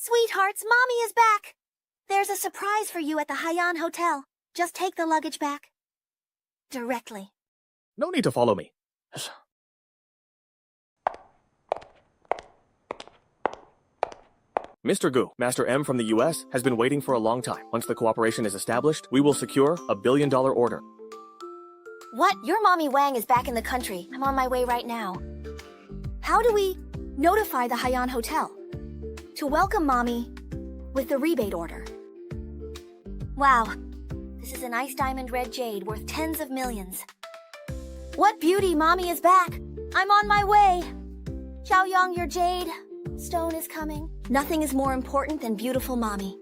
Sweethearts, Mommy is back! There's a surprise for you at the Haiyan Hotel. Just take the luggage back. Directly. No need to follow me. Mr. Gu, Master M from the US, has been waiting for a long time. Once the cooperation is established, we will secure a $1 billion order. What? Your Mommy Wang is back in the country. I'm on my way right now. How do we notify the Haiyan Hotel to welcome Mommy with the rebate order? Wow, this is a nice diamond red jade worth tens of millions. What beauty, Mommy is back! I'm on my way! Xiaoyang, your jade stone is coming. Nothing is more important than beautiful Mommy.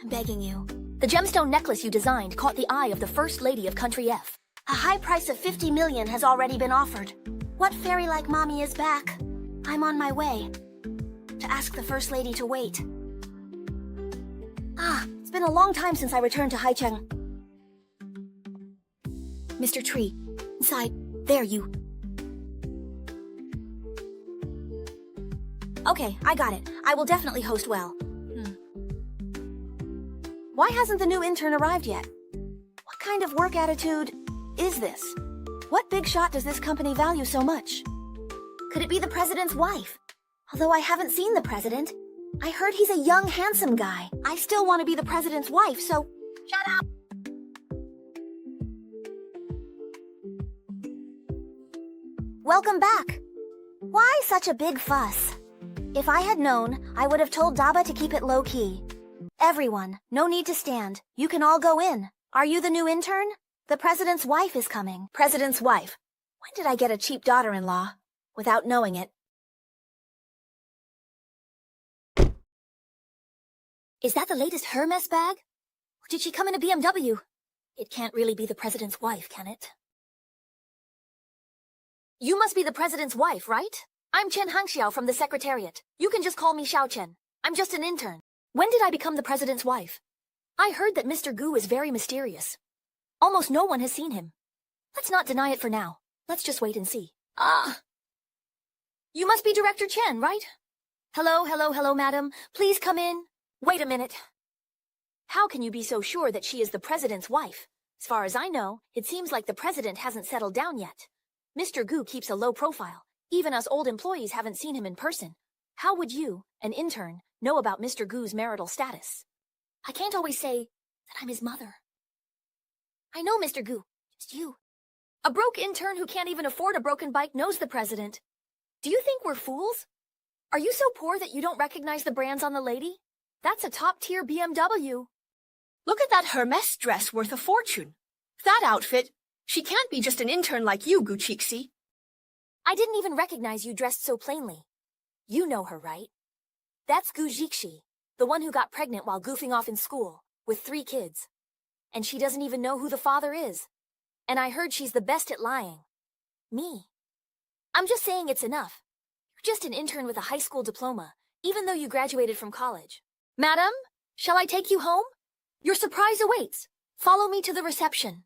I'm begging you. The gemstone necklace you designed caught the eye of the First Lady of Country F. A high price of 50 million has already been offered. What fairy-like Mommy is back? I'm on my way to ask the First Lady to wait. It's been a long time since I returned to Haicheng. Mr. Tree, inside, there you. Okay, I got it. I will definitely host well. Why hasn't the new intern arrived yet? What kind of work attitude is this? What big shot does this company value so much? Could it be the president's wife? Although I haven't seen the president, I heard he's a young, handsome guy. I still want to be the president's wife, so shut up! Welcome back. Why such a big fuss? If I had known, I would have told Daba to keep it low-key. Everyone, no need to stand. You can all go in. Are you the new intern? The president's wife is coming. President's wife. When did I get a cheap daughter-in-law? Without knowing it. Is that the latest Hermes bag? Or did she come in a BMW? It can't really be the president's wife, can it? You must be the president's wife, right? I'm Chen Hangxiao from the Secretariat. You can just call me Xiao Chen. I'm just an intern. When did I become the president's wife? I heard that Mr. Gu is very mysterious. Almost no one has seen him. Let's not deny it for now. Let's just wait and see. You must be Director Chen, right? Hello, madam. Please come in. Wait a minute. How can you be so sure that she is the president's wife? As far as I know, it seems like the president hasn't settled down yet. Mr. Gu keeps a low profile. Even us old employees haven't seen him in person. How would you, an intern, know about Mr. Gu's marital status? I can't always say that I'm his mother. I know, Mr. Gu. Just you. A broke intern who can't even afford a broken bike knows the president. Do you think we're fools? Are you so poor that you don't recognize the brands on the lady? That's a top-tier BMW. Look at that Hermes dress worth a fortune. That outfit. She can't be just an intern like you, Gu Chixi. I didn't even recognize you dressed so plainly. You know her, right? That's Gu Jixi, the one who got pregnant while goofing off in school, with 3 kids. And she doesn't even know who the father is. And I heard she's the best at lying. Me. I'm just saying it's enough. You're just an intern with a high school diploma, even though you graduated from college. Madam, shall I take you home? Your surprise awaits. Follow me to the reception.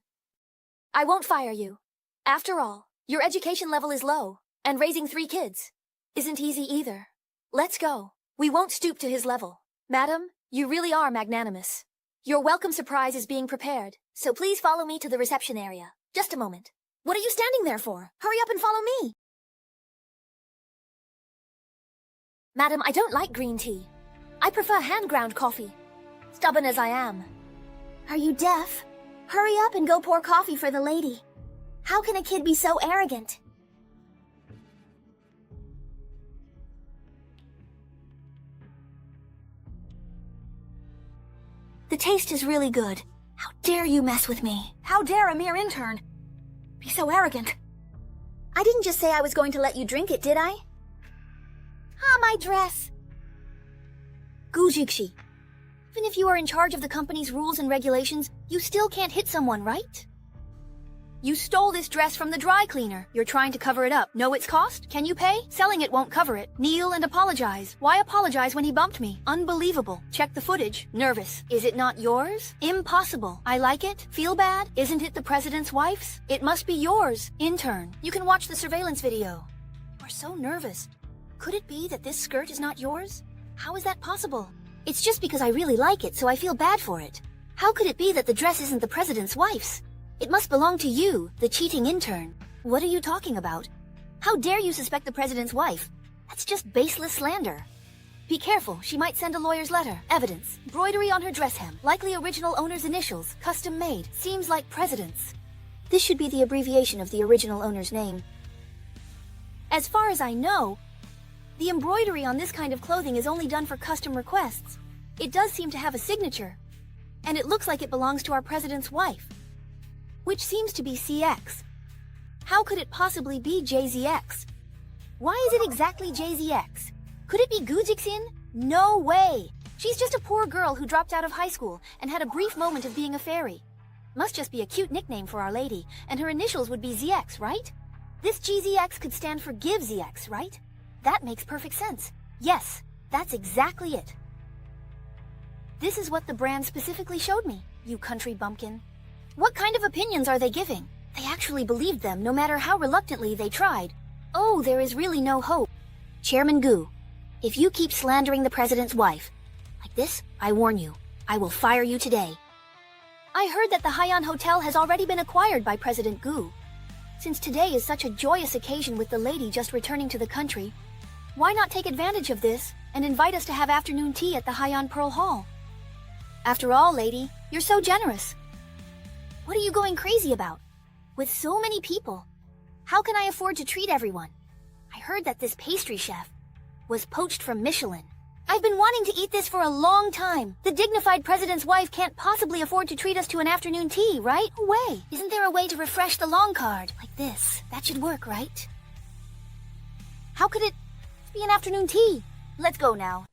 I won't fire you. After all, your education level is low, and raising 3 kids isn't easy either. Let's go. We won't stoop to his level. Madam, you really are magnanimous. Your welcome surprise is being prepared, so please follow me to the reception area. Just a moment. What are you standing there for? Hurry up and follow me. Madam, I don't like green tea. I prefer hand-ground coffee. Stubborn as I am. Are you deaf? Hurry up and go pour coffee for the lady. How can a kid be so arrogant? The taste is really good. How dare you mess with me? How dare a mere intern be so arrogant? I didn't just say I was going to let you drink it, did I? My dress. Gu Jixi, even if you are in charge of the company's rules and regulations, you still can't hit someone, right? You stole this dress from the dry cleaner. You're trying to cover it up. Know its cost? Can you pay? Selling it won't cover it. Kneel and apologize. Why apologize when he bumped me? Unbelievable. Check the footage. Nervous. Is it not yours? Impossible. I like it. Feel bad? Isn't it the president's wife's? It must be yours. Intern, you can watch the surveillance video. You are so nervous. Could it be that this skirt is not yours? How is that possible? It's just because I really like it, so I feel bad for it. How could it be that the dress isn't the president's wife's? It must belong to you, the cheating intern. What are you talking about? How dare you suspect the president's wife? That's just baseless slander. Be careful, she might send a lawyer's letter. Evidence. Embroidery on her dress hem. Likely original owner's initials. Custom made. Seems like president's. This should be the abbreviation of the original owner's name. As far as I know, the embroidery on this kind of clothing is only done for custom requests. It does seem to have a signature. And it looks like it belongs to our president's wife. Which seems to be CX. How could it possibly be JZX? Why is it exactly JZX? Could it be Gujixin? No way! She's just a poor girl who dropped out of high school and had a brief moment of being a fairy. Must just be a cute nickname for Our Lady, and her initials would be ZX, right? This GZX could stand for Give ZX, right? That makes perfect sense. Yes, that's exactly it. This is what the brand specifically showed me, you country bumpkin. What kind of opinions are they giving? They actually believed them, no matter how reluctantly they tried. Oh, there is really no hope. Chairman Gu, if you keep slandering the president's wife like this, I warn you, I will fire you today. I heard that the Haiyan Hotel has already been acquired by President Gu. Since today is such a joyous occasion with the lady just returning to the country, why not take advantage of this and invite us to have afternoon tea at the Haiyan Pearl Hall? After all, lady, you're so generous. What are you going crazy about? With so many people, how can I afford to treat everyone? I heard that this pastry chef was poached from Michelin. I've been wanting to eat this for a long time. The dignified president's wife can't possibly afford to treat us to an afternoon tea, right? No way. Isn't there a way to refresh the long card? Like this. That should work, right? How could it be an afternoon tea? Let's go now.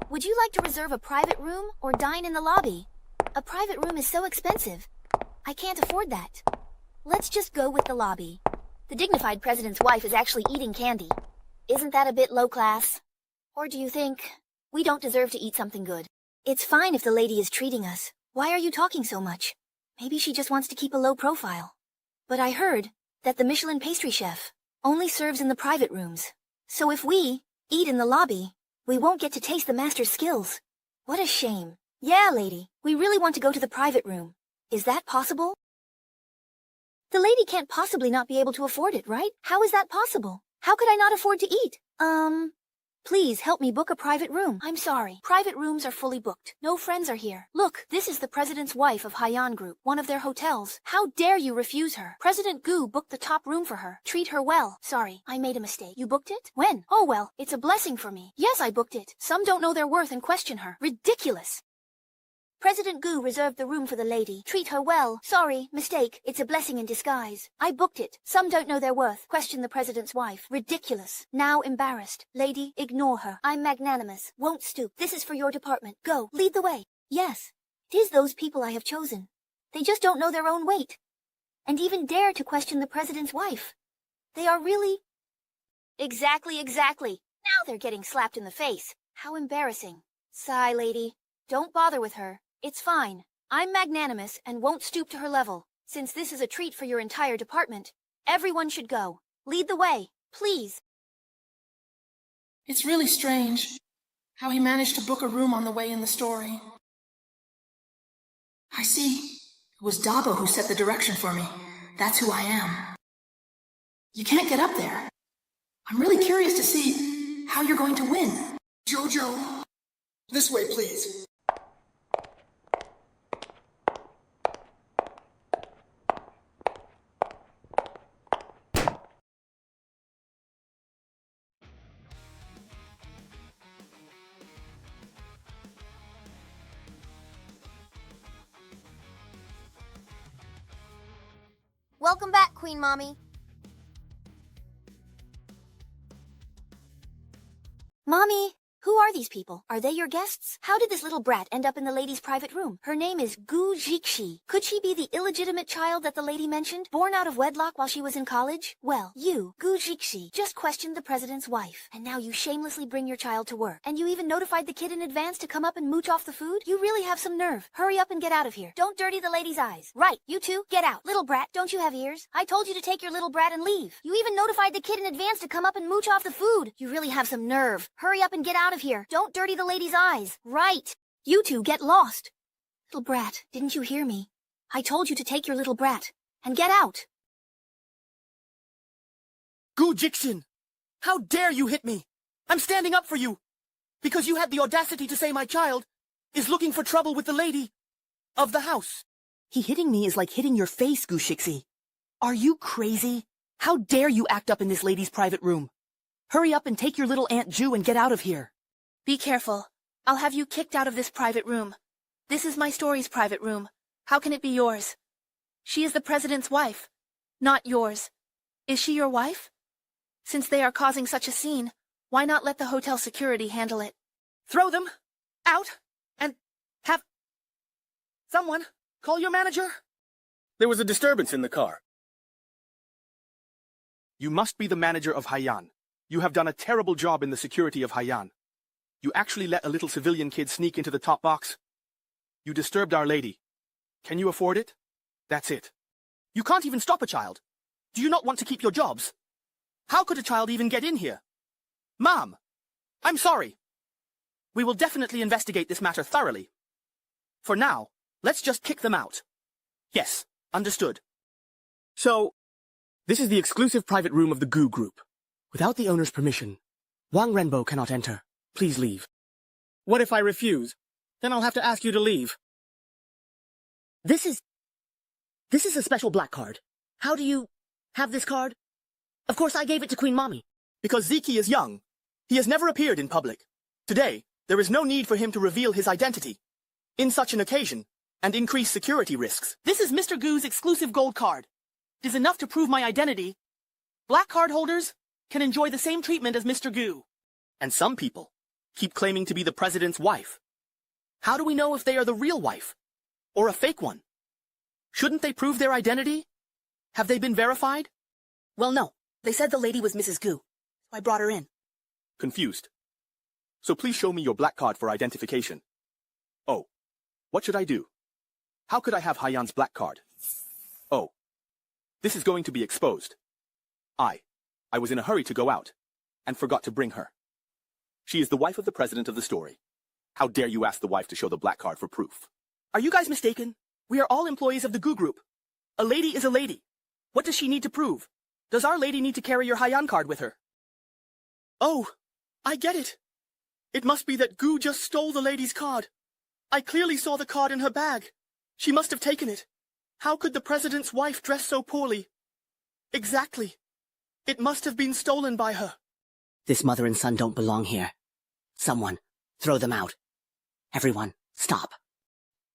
Would you like to reserve a private room or dine in the lobby? A private room is so expensive. I can't afford that. Let's just go with the lobby. The dignified president's wife is actually eating candy. Isn't that a bit low class? Or do you think we don't deserve to eat something good? It's fine if the lady is treating us. Why are you talking so much? Maybe she just wants to keep a low profile. But I heard that the Michelin pastry chef only serves in the private rooms. So if we eat in the lobby, we won't get to taste the master's skills. What a shame. Yeah, lady, we really want to go to the private room. Is that possible? The lady can't possibly not be able to afford it, right? How is that possible? How could I not afford to eat? Please help me book a private room. I'm sorry. Private rooms are fully booked. No friends are here. Look, this is the president's wife of Haiyan Group, one of their hotels. How dare you refuse her? President Gu booked the top room for her. Treat her well. Sorry, I made a mistake. You booked it? When? Oh well, it's a blessing for me. Yes, I booked it. Some don't know their worth and question her. Ridiculous. President Gu reserved the room for the lady. Treat her well. Sorry, mistake. It's a blessing in disguise. I booked it. Some don't know their worth. Question the president's wife. Ridiculous. Now embarrassed. Lady, ignore her. I'm magnanimous. Won't stoop. This is for your department. Go. Lead the way. Yes. 'Tis those people I have chosen. They just don't know their own weight. And even dare to question the president's wife. They are really... Exactly. Now they're getting slapped in the face. How embarrassing. Sigh, lady. Don't bother with her. It's fine. I'm magnanimous and won't stoop to her level. Since this is a treat for your entire department, everyone should go. Lead the way, please. It's really strange how he managed to book a room on the way in the story. I see. It was Dabo who set the direction for me. That's who I am. You can't get up there. I'm really curious to see how you're going to win. Jojo, this way, please. Welcome back, Queen Mommy. Mommy, Who are these people? Are they your guests? How did this little brat end up in the lady's private room? Her name is Gu Jikshi. Could she be the illegitimate child that the lady mentioned, born out of wedlock while she was in college? Well, you, Gu Jikshi, just questioned the president's wife, and now you shamelessly bring your child to work. And you even notified the kid in advance to come up and mooch off the food? You really have some nerve. Hurry up and get out of here. Don't dirty the lady's eyes. Right, you two, get out. Little brat, don't you have ears? I told you to take your little brat and leave. You even notified the kid in advance to come up and mooch off the food. You really have some nerve. Hurry up and get out of here. Don't dirty the lady's eyes. Right. You two get lost. Little brat, didn't you hear me? I told you to take your little brat and get out. Gu Jixin! How dare you hit me? I'm standing up for you! Because you had the audacity to say my child is looking for trouble with the lady of the house. Hitting me is like hitting your face, Gu Shixi. Are you crazy? How dare you act up in this lady's private room? Hurry up and take your little Aunt Ju and get out of here. Be careful. I'll have you kicked out of this private room. This is my story's private room. How can it be yours? She is the president's wife, not yours. Is she your wife? Since they are causing such a scene, why not let the hotel security handle it? Throw them out and have someone call your manager. There was a disturbance in the car. You must be the manager of Haiyan. You have done a terrible job in the security of Haiyan. You actually let a little civilian kid sneak into the top box. You disturbed Our Lady. Can you afford it? That's it. You can't even stop a child. Do you not want to keep your jobs? How could a child even get in here? Mom, I'm sorry. We will definitely investigate this matter thoroughly. For now, let's just kick them out. Yes, understood. So, this is the exclusive private room of the Gu Group. Without the owner's permission, Wang Renbo cannot enter. Please leave. What if I refuse? Then I'll have to ask you to leave. This is a special black card. How do you have this card? Of course I gave it to Queen Mommy. Because Ziki is young. He has never appeared in public. Today, there is no need for him to reveal his identity in such an occasion and increase security risks. This is Mr. Gu's exclusive gold card. It is enough to prove my identity. Black card holders can enjoy the same treatment as Mr. Gu. And some people keep claiming to be the president's wife. How do we know if they are the real wife or a fake one? Shouldn't they prove their identity? Have they been verified? Well, no. They said the lady was Mrs. Gu. So I brought her in. Confused. So please show me your black card for identification. Oh, what should I do? How could I have Haiyan's black card? Oh, this is going to be exposed. I was in a hurry to go out and forgot to bring her. She is the wife of the president of the story. How dare you ask the wife to show the black card for proof? Are you guys mistaken? We are all employees of the Gu Group. A lady is a lady. What does she need to prove? Does Our Lady need to carry your Haiyan card with her? Oh, I get it. It must be that Gu just stole the lady's card. I clearly saw the card in her bag. She must have taken it. How could the president's wife dress so poorly? Exactly. It must have been stolen by her. This mother and son don't belong here. Someone, throw them out. Everyone, stop.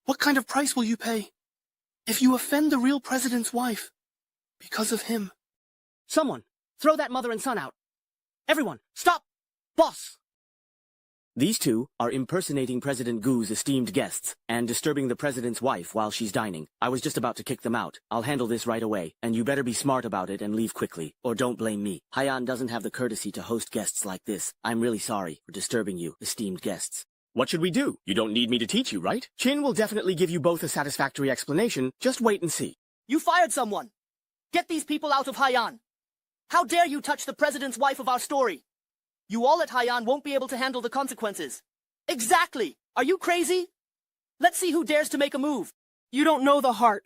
What kind of price will you pay if you offend the real president's wife because of him? Someone, throw that mother and son out. Everyone, stop! Boss! These two are impersonating President Gu's esteemed guests and disturbing the president's wife while she's dining. I was just about to kick them out. I'll handle this right away, and you better be smart about it and leave quickly, or don't blame me. Haiyan doesn't have the courtesy to host guests like this. I'm really sorry for disturbing you, esteemed guests. What should we do? You don't need me to teach you, right? Chin will definitely give you both a satisfactory explanation. Just wait and see. You fired someone. Get these people out of Haiyan. How dare you touch the president's wife of our story? You all at Haiyan won't be able to handle the consequences. Exactly! Are you crazy? Let's see who dares to make a move. You don't know the heart,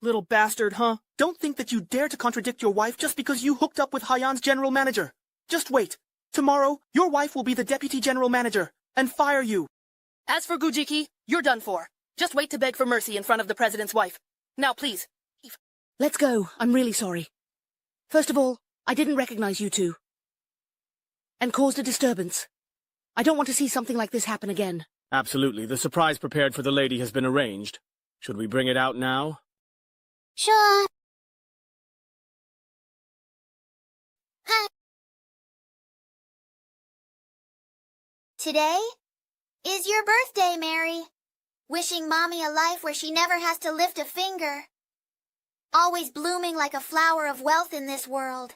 little bastard, huh? Don't think that you dare to contradict your wife just because you hooked up with Haiyan's general manager. Just wait. Tomorrow, your wife will be the deputy general manager and fire you. As for Gujiki, you're done for. Just wait to beg for mercy in front of the president's wife. Now, please. Let's go. I'm really sorry. First of all, I didn't recognize you two. And caused a disturbance. I don't want to see something like this happen again. Absolutely. The surprise prepared for the lady has been arranged. Should we bring it out now? Sure. Today is your birthday, Mary. Wishing Mommy a life where she never has to lift a finger. Always blooming like a flower of wealth in this world.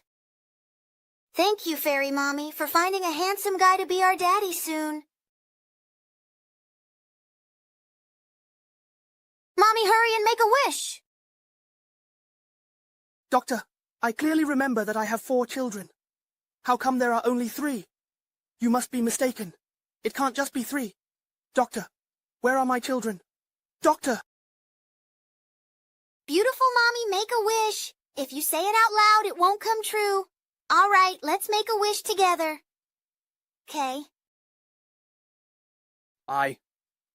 Thank you, Fairy Mommy, for finding a handsome guy to be our daddy soon. Mommy, hurry and make a wish! Doctor, I clearly remember that I have 4 children. How come there are only 3? You must be mistaken. It can't just be 3. Doctor, where are my children? Doctor! Beautiful Mommy, make a wish. If you say it out loud, it won't come true. All right, let's make a wish together. Okay. I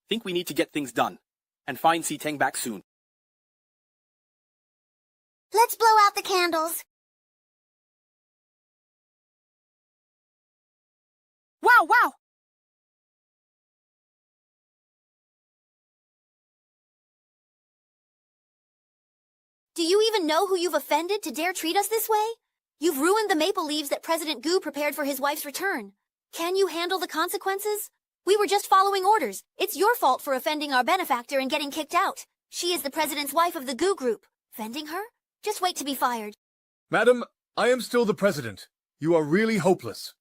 think we need to get things done and find Si-Teng back soon. Let's blow out the candles. Wow, wow! Do you even know who you've offended to dare treat us this way? You've ruined the maple leaves that President Gu prepared for his wife's return. Can you handle the consequences? We were just following orders. It's your fault for offending our benefactor and getting kicked out. She is the president's wife of the Gu group. Offending her? Just wait to be fired. Madam, I am still the president. You are really hopeless.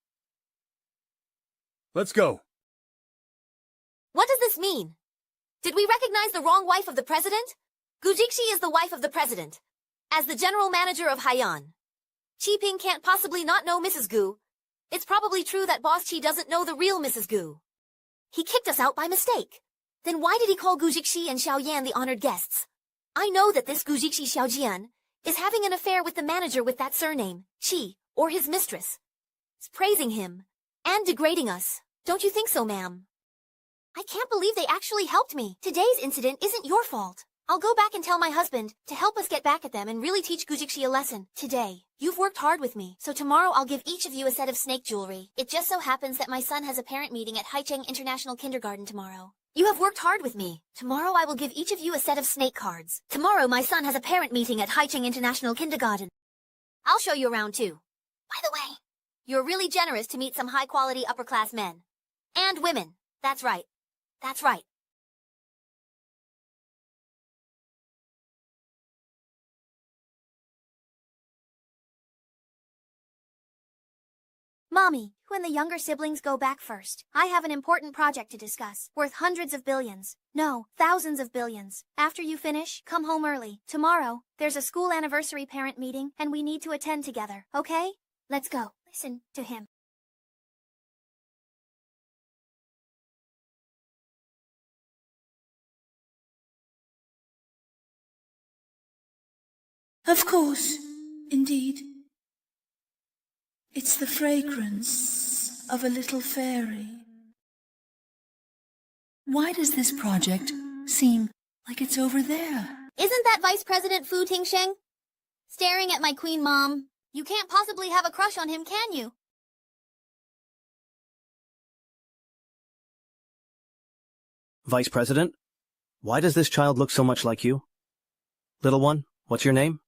Let's go. What does this mean? Did we recognize the wrong wife of the president? Gu Jixi is the wife of the president. As the general manager of Haiyan, Qi Ping can't possibly not know Mrs. Gu. It's probably true that Boss Qi doesn't know the real Mrs. Gu. He kicked us out by mistake. Then why did he call Gu Jixi and Xiao Yan the honored guests? I know that this Gu Jixi Xiao Jian is having an affair with the manager with that surname, Qi, or his mistress. It's praising him and degrading us. Don't you think so, ma'am? I can't believe they actually helped me. Today's incident isn't your fault. I'll go back and tell my husband to help us get back at them and really teach Gu Jixi a lesson. Today, you've worked hard with me, so tomorrow I'll give each of you a set of snake jewelry. It just so happens that my son has a parent meeting at Haicheng International Kindergarten tomorrow. You have worked hard with me. Tomorrow I will give each of you a set of snake cards. Tomorrow my son has a parent meeting at Haicheng International Kindergarten. I'll show you around too. By the way, you're really generous to meet some high-quality upper-class men. And women. That's right. That's right. Mommy, you and the younger siblings go back first. I have an important project to discuss, worth hundreds of billions. No, thousands of billions. After you finish, come home early. Tomorrow, there's a school anniversary parent meeting, and we need to attend together, okay? Let's go. Listen to him. Of course, indeed. It's the fragrance of a little fairy. Why does this project seem like it's over there? Isn't that Vice President Fu Tingsheng? Staring at my queen mom. You can't possibly have a crush on him, can you? Vice President, why does this child look so much like you? Little one, what's your name?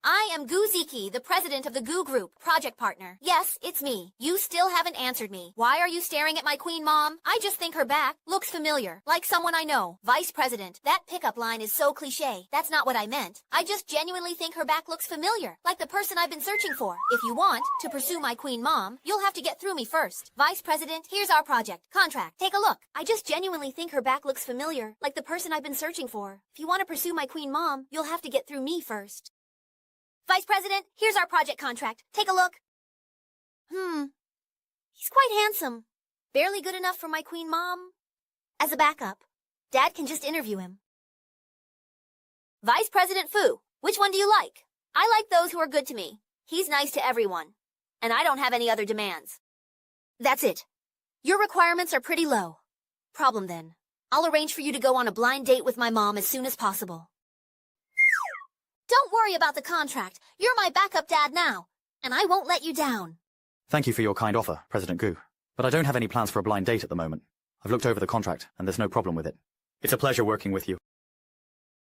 I am Gu Ziki, the president of the Gu Group, project partner. Yes, it's me. You still haven't answered me. Why are you staring at my queen mom? I just think her back looks familiar, like someone I know. Vice President, that pickup line is so cliche. That's not what I meant. I just genuinely think her back looks familiar, like the person I've been searching for. If you want to pursue my queen mom, you'll have to get through me first. Vice President, here's our project. Contract. Take a look. I just genuinely think her back looks familiar, like the person I've been searching for. If you want to pursue my queen mom, you'll have to get through me first. Vice President, here's our project contract. Take a look. He's quite handsome. Barely good enough for my queen mom. As a backup, Dad can just interview him. Vice President Fu, which one do you like? I like those who are good to me. He's nice to everyone. And I don't have any other demands. That's it. Your requirements are pretty low. Problem then. I'll arrange for you to go on a blind date with my mom as soon as possible. Don't worry about the contract. You're my backup dad now, and I won't let you down. Thank you for your kind offer, President Gu. But I don't have any plans for a blind date at the moment. I've looked over the contract, and there's no problem with it. It's a pleasure working with you.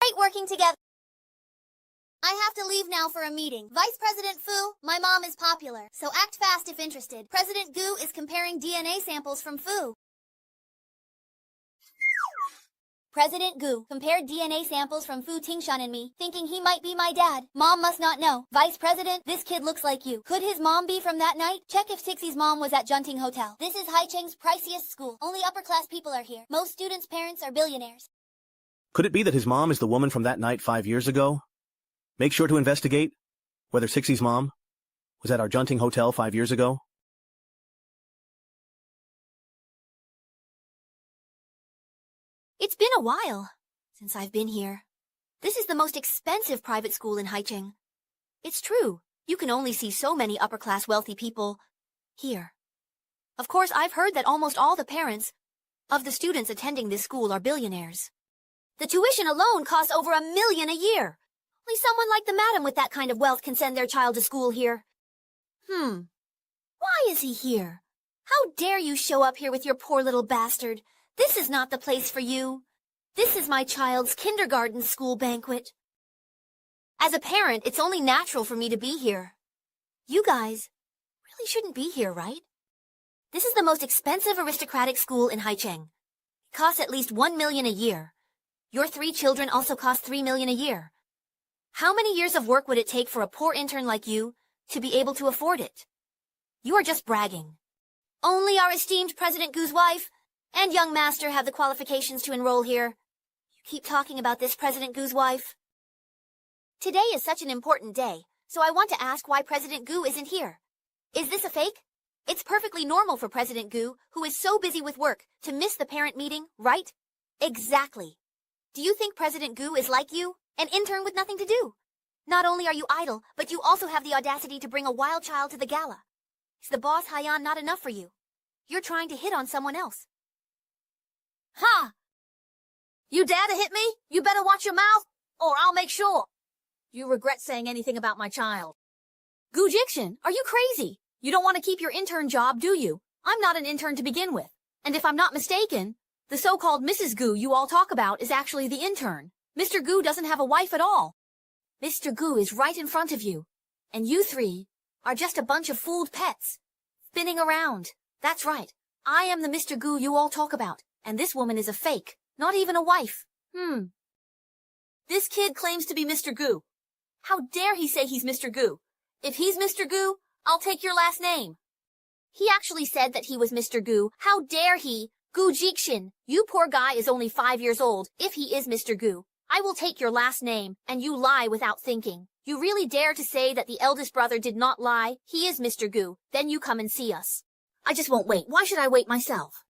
Great working together. I have to leave now for a meeting. Vice President Fu, my mom is popular, so act fast if interested. President Gu is comparing DNA samples from Fu. President Gu compared DNA samples from Fu Tingshan and me, thinking he might be my dad. Mom must not know. Vice President, this kid looks like you. Could his mom be from that night? Check if Tixie's mom was at Junting Hotel. This is Haicheng's priciest school. Only upper-class people are here. Most students' parents are billionaires. Could it be that his mom is the woman from that night 5 years ago? Make sure to investigate whether Sixie's mom was at our Junting Hotel 5 years ago. It's been a while since I've been here. This is the most expensive private school in Haicheng. It's true, you can only see so many upper-class wealthy people here. Of course, I've heard that almost all the parents of the students attending this school are billionaires. The tuition alone costs over $1 million a year. Only someone like the madam with that kind of wealth can send their child to school here. Why is he here? How dare you show up here with your poor little bastard? This is not the place for you. This is my child's kindergarten school banquet. As a parent, it's only natural for me to be here. You guys really shouldn't be here, right? This is the most expensive aristocratic school in Haicheng. It costs at least $1 million a year. Your 3 children also cost $3 million a year. How many years of work would it take for a poor intern like you to be able to afford it? You are just bragging. Only our esteemed President Gu's wife and young master have the qualifications to enroll here. You keep talking about this President Gu's wife. Today is such an important day, so I want to ask why President Gu isn't here. Is this a fake? It's perfectly normal for President Gu, who is so busy with work, to miss the parent meeting, right? Exactly. Do you think President Gu is like you, an intern with nothing to do? Not only are you idle, but you also have the audacity to bring a wild child to the gala. Is the boss Haiyan not enough for you? You're trying to hit on someone else. Ha! You dare to hit me? You better watch your mouth, or I'll make sure you regret saying anything about my child. Gu Jixian, are you crazy? You don't want to keep your intern job, do you? I'm not an intern to begin with. And if I'm not mistaken, the so-called Mrs. Gu you all talk about is actually the intern. Mr. Gu doesn't have a wife at all. Mr. Gu is right in front of you. And you 3 are just a bunch of fooled pets. Spinning around. That's right. I am the Mr. Gu you all talk about. And this woman is a fake. Not even a wife. This kid claims to be Mr. Gu. How dare he say he's Mr. Gu? If he's Mr. Gu, I'll take your last name. He actually said that he was Mr. Gu. How dare he? Gu Jixian, you poor guy is only 5 years old. If he is Mr. Gu, I will take your last name, and you lie without thinking. You really dare to say that the eldest brother did not lie? He is Mr. Gu. Then you come and see us. I just won't wait. Why should I wait myself?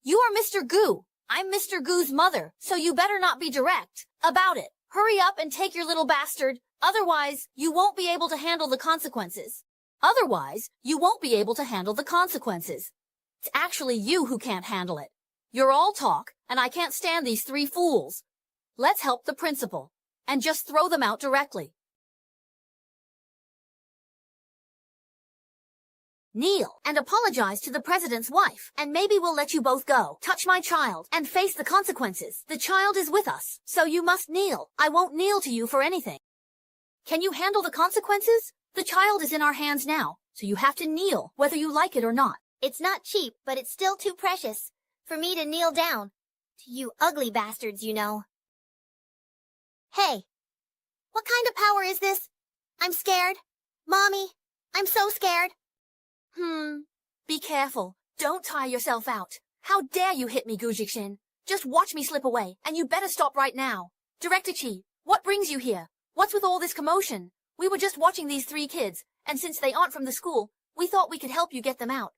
You are Mr. Gu. I'm Mr. Gu's mother, so you better not be direct about it. Hurry up and take your little bastard. Otherwise, you won't be able to handle the consequences. It's actually you who can't handle it. You're all talk, and I can't stand these 3 fools. Let's help the principal, and just throw them out directly. Kneel and apologize to the president's wife, and maybe we'll let you both go. Touch my child and face the consequences. The child is with us, so you must kneel. I won't kneel to you for anything. Can you handle the consequences? The child is in our hands now, so you have to kneel, whether you like it or not. It's not cheap, but it's still too precious for me to kneel down to you ugly bastards, you know. Hey, what kind of power is this? I'm scared. Mommy, I'm so scared. Be careful. Don't tire yourself out. How dare you hit me, Gu Jixian? Just watch me slip away, and you better stop right now. Director Chi, what brings you here? What's with all this commotion? We were just watching these 3 kids, and since they aren't from the school, we thought we could help you get them out.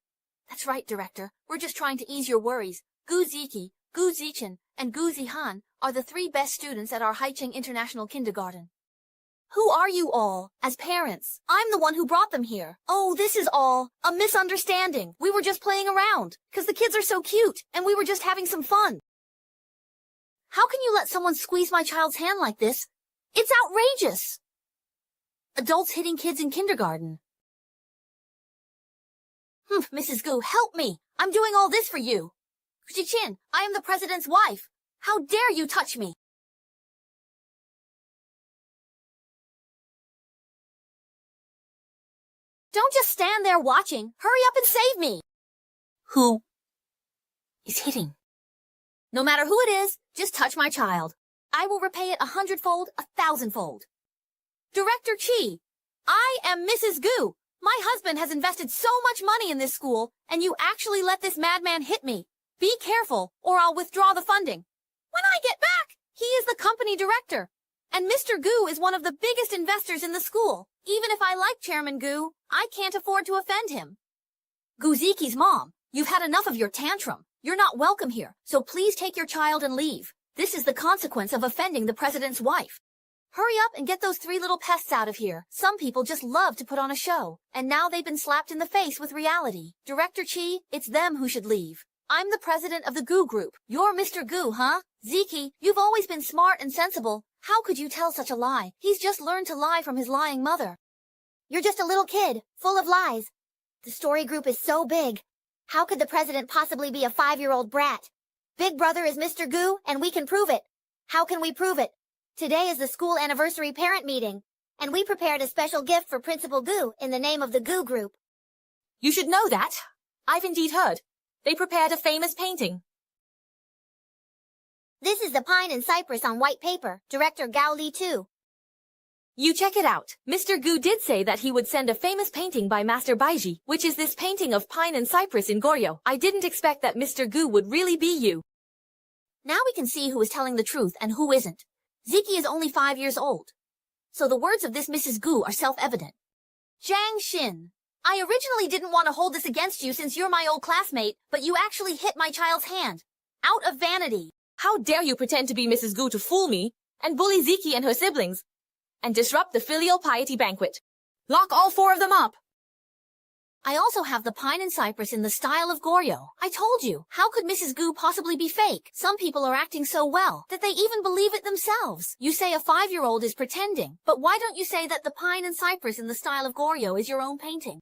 That's right, Director. We're just trying to ease your worries. Gu Ziki, Gu Zichen, and Gu Zihan are the 3 best students at our Haicheng International Kindergarten. Who are you all, as parents? I'm the one who brought them here. Oh, this is all a misunderstanding. We were just playing around, because the kids are so cute, and we were just having some fun. How can you let someone squeeze my child's hand like this? It's outrageous! Adults hitting kids in kindergarten. Mrs. Gu, help me! I'm doing all this for you. Jichin, I am the president's wife. How dare you touch me? Don't just stand there watching. Hurry up and save me. Who is hitting? No matter who it is, just touch my child. I will repay it 100-fold, 1,000-fold. Director Chi, I am Mrs. Gu. My husband has invested so much money in this school, and you actually let this madman hit me. Be careful, or I'll withdraw the funding. When I get back, he is the company director. And Mr. Gu is one of the biggest investors in the school. Even if I like Chairman Gu, I can't afford to offend him. Guziki's mom, you've had enough of your tantrum. You're not welcome here, so please take your child and leave. This is the consequence of offending the president's wife. Hurry up and get those 3 little pests out of here. Some people just love to put on a show, and now they've been slapped in the face with reality. Director Chi, it's them who should leave. I'm the president of the Gu Group. You're Mr. Gu, huh? Ziki, you've always been smart and sensible. How could you tell such a lie? He's just learned to lie from his lying mother. You're just a little kid, full of lies. The story group is so big. How could the president possibly be a 5-year-old brat? Big Brother is Mr. Gu, and we can prove it. How can we prove it? Today is the school anniversary parent meeting, and we prepared a special gift for Principal Gu in the name of the Gu Group. You should know that. I've indeed heard. They prepared a famous painting. This is the pine and cypress on white paper, Director Gao Li too. You check it out. Mr. Gu did say that he would send a famous painting by Master Baiji, which is this painting of pine and cypress in Goryeo. I didn't expect that Mr. Gu would really be you. Now we can see who is telling the truth and who isn't. Ziki is only 5 years old. So the words of this Mrs. Gu are self-evident. Zhang Xin, I originally didn't want to hold this against you since you're my old classmate, but you actually hit my child's hand. Out of vanity. How dare you pretend to be Mrs. Gu to fool me, and bully Ziki and her siblings, and disrupt the filial piety banquet. Lock all 4 of them up. I also have the pine and cypress in the style of Goryeo. I told you, how could Mrs. Gu possibly be fake? Some people are acting so well that they even believe it themselves. You say a 5-year-old is pretending, but why don't you say that the pine and cypress in the style of Goryeo is your own painting?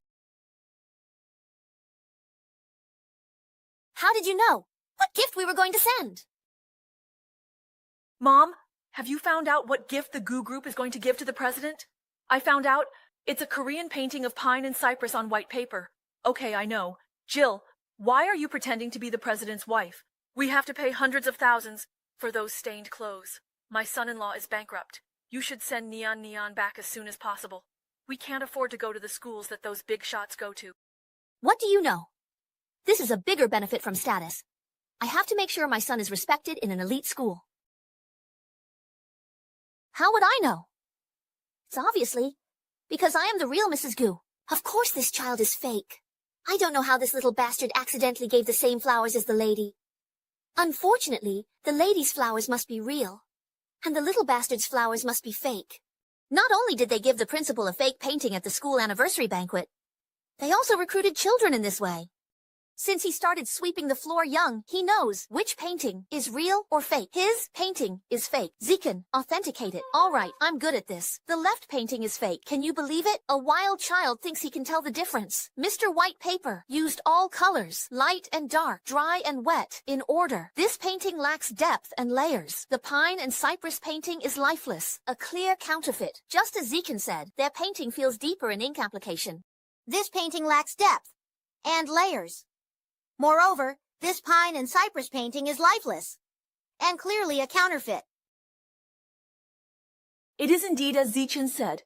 How did you know what gift we were going to send? Mom, have you found out what gift the Gu Group is going to give to the president? I found out it's a Korean painting of pine and cypress on white paper. Okay, I know. Jill, why are you pretending to be the president's wife? We have to pay hundreds of thousands for those stained clothes. My son-in-law is bankrupt. You should send Neon back as soon as possible. We can't afford to go to the schools that those big shots go to. What do you know? This is a bigger benefit from status. I have to make sure my son is respected in an elite school. How would I know? It's obviously because I am the real Mrs. Gu. Of course this child is fake. I don't know how this little bastard accidentally gave the same flowers as the lady. Unfortunately, the lady's flowers must be real, and the little bastard's flowers must be fake. Not only did they give the principal a fake painting at the school anniversary banquet, they also recruited children in this way. Since he started sweeping the floor young, he knows which painting is real or fake. His painting is fake. Zikan, authenticate it. All right, I'm good at this. The left painting is fake. Can you believe it? A wild child thinks he can tell the difference. Mr. White Paper used all colors, light and dark, dry and wet, in order. This painting lacks depth and layers. The pine and cypress painting is lifeless, a clear counterfeit. Just as Zikan said, their painting feels deeper in ink application. This painting lacks depth and layers. Moreover, this pine and cypress painting is lifeless, and clearly a counterfeit. It is indeed as Zichin said.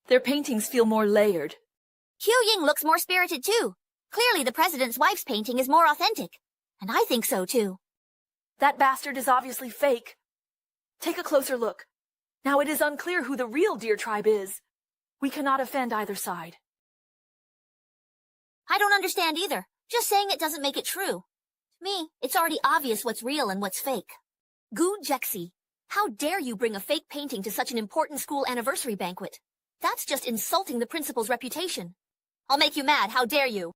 Their paintings feel more layered. Qiu Ying looks more spirited too. Clearly the president's wife's painting is more authentic. And I think so too. That bastard is obviously fake. Take a closer look. Now it is unclear who the real Deer Tribe is. We cannot offend either side. I don't understand either. Just saying it doesn't make it true. To me, it's already obvious what's real and what's fake. Gu Jexi, how dare you bring a fake painting to such an important school anniversary banquet? That's just insulting the principal's reputation. I'll make you mad, how dare you?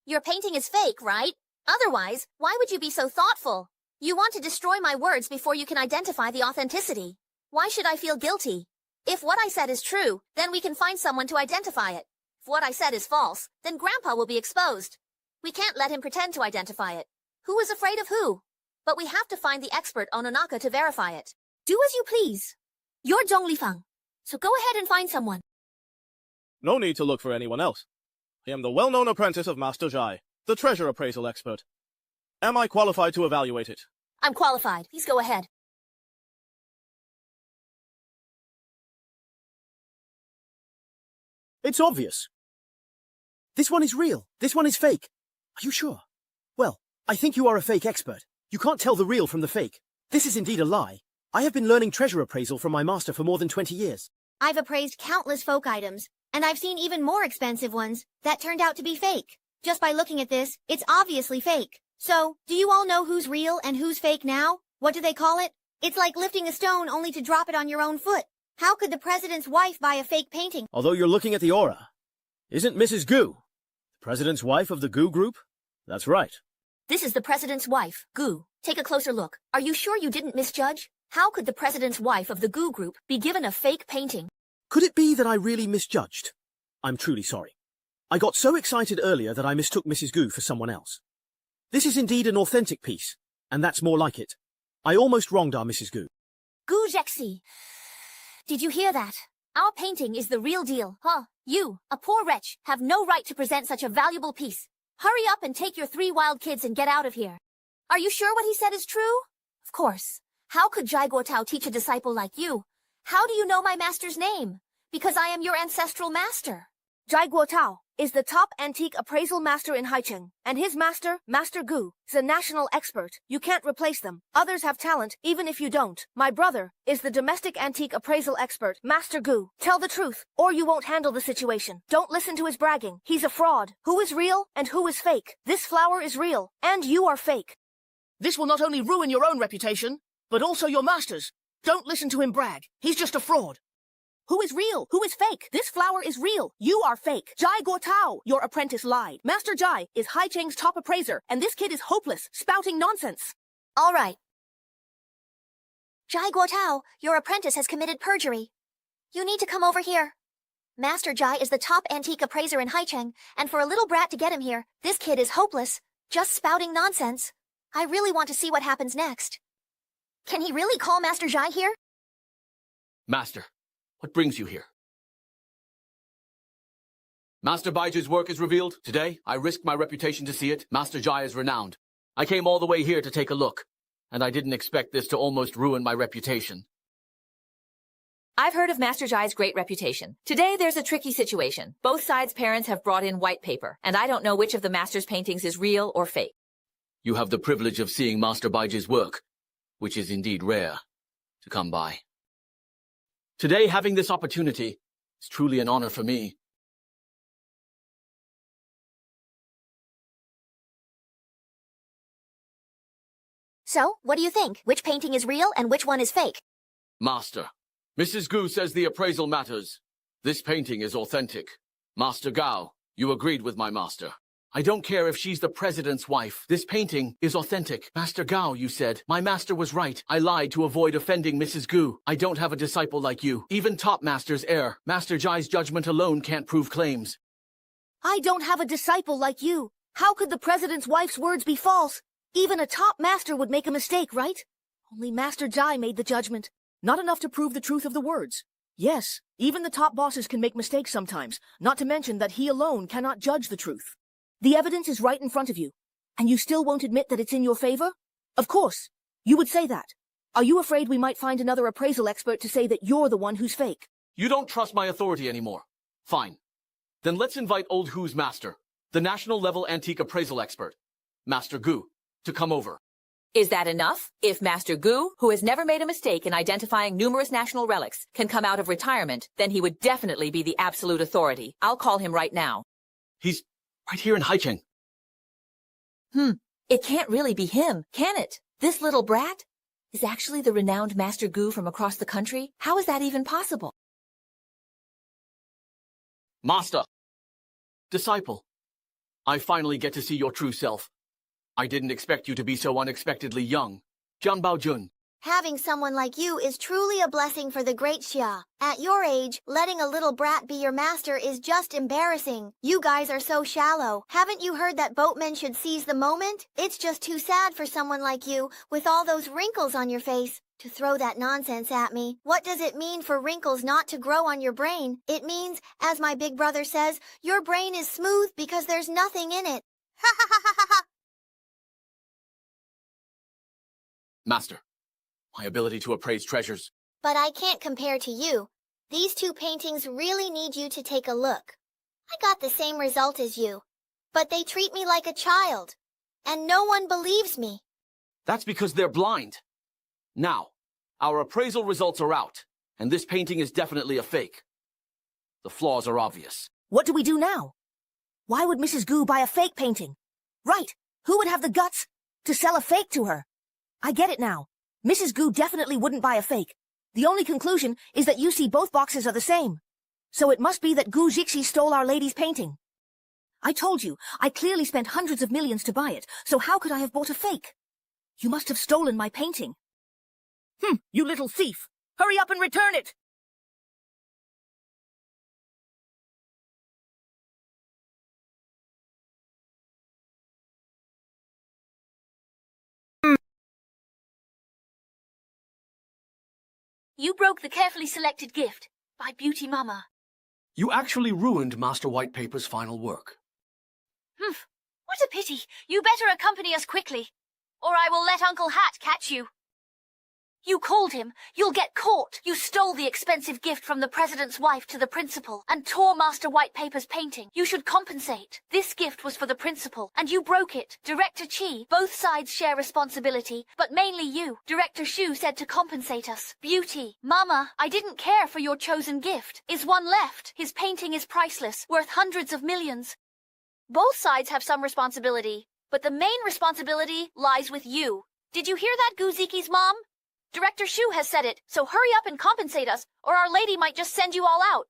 Your painting is fake, right? Otherwise, why would you be so thoughtful? You want to destroy my words before you can identify the authenticity. Why should I feel guilty? If what I said is true, then we can find someone to identify it. If what I said is false, then Grandpa will be exposed. We can't let him pretend to identify it. Who is afraid of who? But we have to find the expert Ononaka to verify it. Do as you please. You're Zhong Lifang, so go ahead and find someone. No need to look for anyone else. I am the well-known apprentice of Master Jai, the treasure appraisal expert. Am I qualified to evaluate it? I'm qualified. Please go ahead. It's obvious. This one is real. This one is fake. Are you sure? Well, I think you are a fake expert. You can't tell the real from the fake. This is indeed a lie. I have been learning treasure appraisal from my master for more than 20 years. I've appraised countless folk items, and I've seen even more expensive ones that turned out to be fake. Just by looking at this, it's obviously fake. So, do you all know who's real and who's fake now? What do they call it? It's like lifting a stone only to drop it on your own foot. How could the president's wife buy a fake painting? Although you're looking at the aura. Isn't Mrs. Gu the president's wife of the Gu group? That's right. This is the president's wife, Gu. Take a closer look. Are you sure you didn't misjudge? How could the president's wife of the Gu group be given a fake painting? Could it be that I really misjudged? I'm truly sorry. I got so excited earlier that I mistook Mrs. Gu for someone else. This is indeed an authentic piece, and that's more like it. I almost wronged our Mrs. Gu. Gu Jexi. Did you hear that? Our painting is the real deal, huh? You, a poor wretch, have no right to present such a valuable piece. Hurry up and take your 3 wild kids and get out of here. Are you sure what he said is true? Of course. How could Jai Guotao teach a disciple like you? How do you know my master's name? Because I am your ancestral master. Jai Guotao is the top antique appraisal master in Haicheng, and his master, Master Gu, is a national expert. You can't replace them. Others have talent, even if you don't. My brother is the domestic antique appraisal expert, Master Gu. Tell the truth, or you won't handle the situation. Don't listen to his bragging. He's a fraud. Who is real and who is fake? This flower is real, and you are fake. This will not only ruin your own reputation, but also your master's. Don't listen to him brag. He's just a fraud. Who is real? Who is fake? This flower is real. You are fake. Jai Guotao, your apprentice lied. Master Jai is Haicheng's top appraiser, and this kid is hopeless, spouting nonsense. All right. Jai Guotao, your apprentice has committed perjury. You need to come over here. Master Jai is the top antique appraiser in Haicheng, and for a little brat to get him here, this kid is hopeless, just spouting nonsense. I really want to see what happens next. Can he really call Master Jai here? Master, what brings you here? Master Baiju's work is revealed. Today, I risked my reputation to see it. Master Jai is renowned. I came all the way here to take a look, and I didn't expect this to almost ruin my reputation. I've heard of Master Jai's great reputation. Today, there's a tricky situation. Both sides' parents have brought in white paper, and I don't know which of the master's paintings is real or fake. You have the privilege of seeing Master Baiju's work, which is indeed rare to come by. Today, having this opportunity is truly an honor for me. So, what do you think? Which painting is real and which one is fake? Master, Mrs. Gu says the appraisal matters. This painting is authentic. Master Gao, you agreed with my master. I don't care if she's the president's wife. This painting is authentic. Master Gao, you said. My master was right. I lied to avoid offending Mrs. Gu. I don't have a disciple like you. Even top masters err. Master Jai's judgment alone can't prove claims. I don't have a disciple like you. How could the president's wife's words be false? Even a top master would make a mistake, right? Only Master Jai made the judgment. Not enough to prove the truth of the words. Yes, even the top bosses can make mistakes sometimes, not to mention that he alone cannot judge the truth. The evidence is right in front of you, and you still won't admit that it's in your favor? Of course, you would say that. Are you afraid we might find another appraisal expert to say that you're the one who's fake? You don't trust my authority anymore. Fine. Then let's invite Old Hu's master, the national-level antique appraisal expert, Master Gu, to come over. Is that enough? If Master Gu, who has never made a mistake in identifying numerous national relics, can come out of retirement, then he would definitely be the absolute authority. I'll call him right now. He's right here in Haicheng. It can't really be him, can it? This little brat is actually the renowned Master Gu from across the country? How is that even possible? Master. Disciple. I finally get to see your true self. I didn't expect you to be so unexpectedly young. Jian Baojun. Having someone like you is truly a blessing for the great Xia. At your age, letting a little brat be your master is just embarrassing. You guys are so shallow. Haven't you heard that boatmen should seize the moment? It's just too sad for someone like you, with all those wrinkles on your face. To throw that nonsense at me, what does it mean for wrinkles not to grow on your brain? It means, as my big brother says, your brain is smooth because there's nothing in it. Ha ha ha ha ha ha! Master, my ability to appraise treasures. But I can't compare to you. These two paintings really need you to take a look. I got the same result as you, but they treat me like a child, and no one believes me. That's because they're blind. Now, our appraisal results are out, and this painting is definitely a fake. The flaws are obvious. What do we do now? Why would Mrs. Gu buy a fake painting? Right, who would have the guts to sell a fake to her? I get it now. Mrs. Gu definitely wouldn't buy a fake. The only conclusion is that you see both boxes are the same. So it must be that Gu Jixi stole Our Lady's painting. I told you, I clearly spent hundreds of millions to buy it, so how could I have bought a fake? You must have stolen my painting. You little thief! Hurry up and return it! You broke the carefully selected gift by Beauty Mama. You actually ruined Master Whitepaper's final work. What a pity. You better accompany us quickly, or I will let Uncle Hat catch you. You called him. You'll get caught. You stole the expensive gift from the president's wife to the principal and tore Master Whitepaper's painting. You should compensate. This gift was for the principal, and you broke it. Director Chi, both sides share responsibility, but mainly you. Director Shu said to compensate us. Beauty, Mama, I didn't care for your chosen gift. Is one left? His painting is priceless, worth hundreds of millions. Both sides have some responsibility, but the main responsibility lies with you. Did you hear that, Guziki's mom? Director Shu has said it, so hurry up and compensate us, or Our Lady might just send you all out.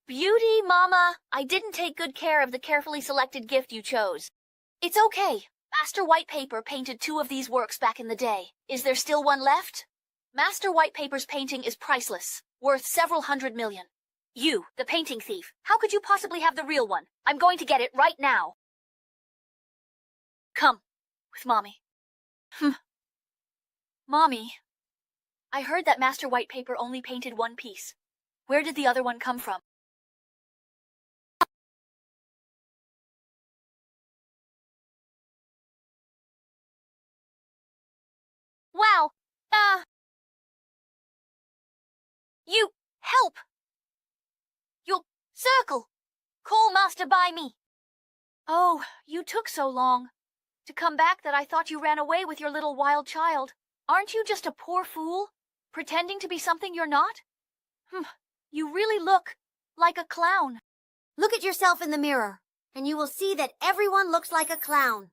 Beauty, Mama, I didn't take good care of the carefully selected gift you chose. It's okay. Master Whitepaper painted 2 of these works back in the day. Is there still one left? Master Whitepaper's painting is priceless, worth several hundred million. You, the painting thief, how could you possibly have the real one? I'm going to get it right now. Come, with Mommy. Mommy, I heard that Master Whitepaper only painted 1 piece. Where did the other one come from? Wow, you, help! You'll, circle! Call Master by me. Oh, you took so long to come back that I thought you ran away with your little wild child. Aren't you just a poor fool, pretending to be something you're not? You really look like a clown. Look at yourself in the mirror, and you will see that everyone looks like a clown.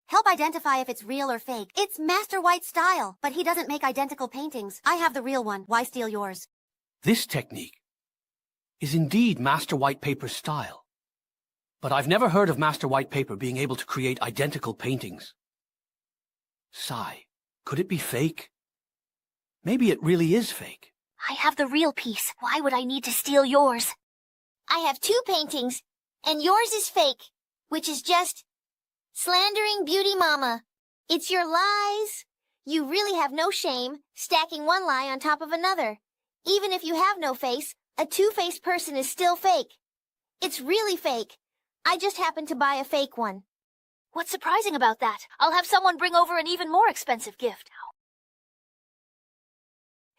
Help identify if it's real or fake. It's Master White's style, but he doesn't make identical paintings. I have the real one. Why steal yours? This technique is indeed Master Whitepaper's style. But I've never heard of Master Whitepaper being able to create identical paintings. Sigh, could it be fake? Maybe it really is fake. I have the real piece. Why would I need to steal yours? I have 2 paintings, and yours is fake, which is just slandering Beauty Mama. It's your lies. You really have no shame, stacking one lie on top of another. Even if you have no face, a 2-faced person is still fake. It's really fake. I just happened to buy a fake one. What's surprising about that? I'll have someone bring over an even more expensive gift.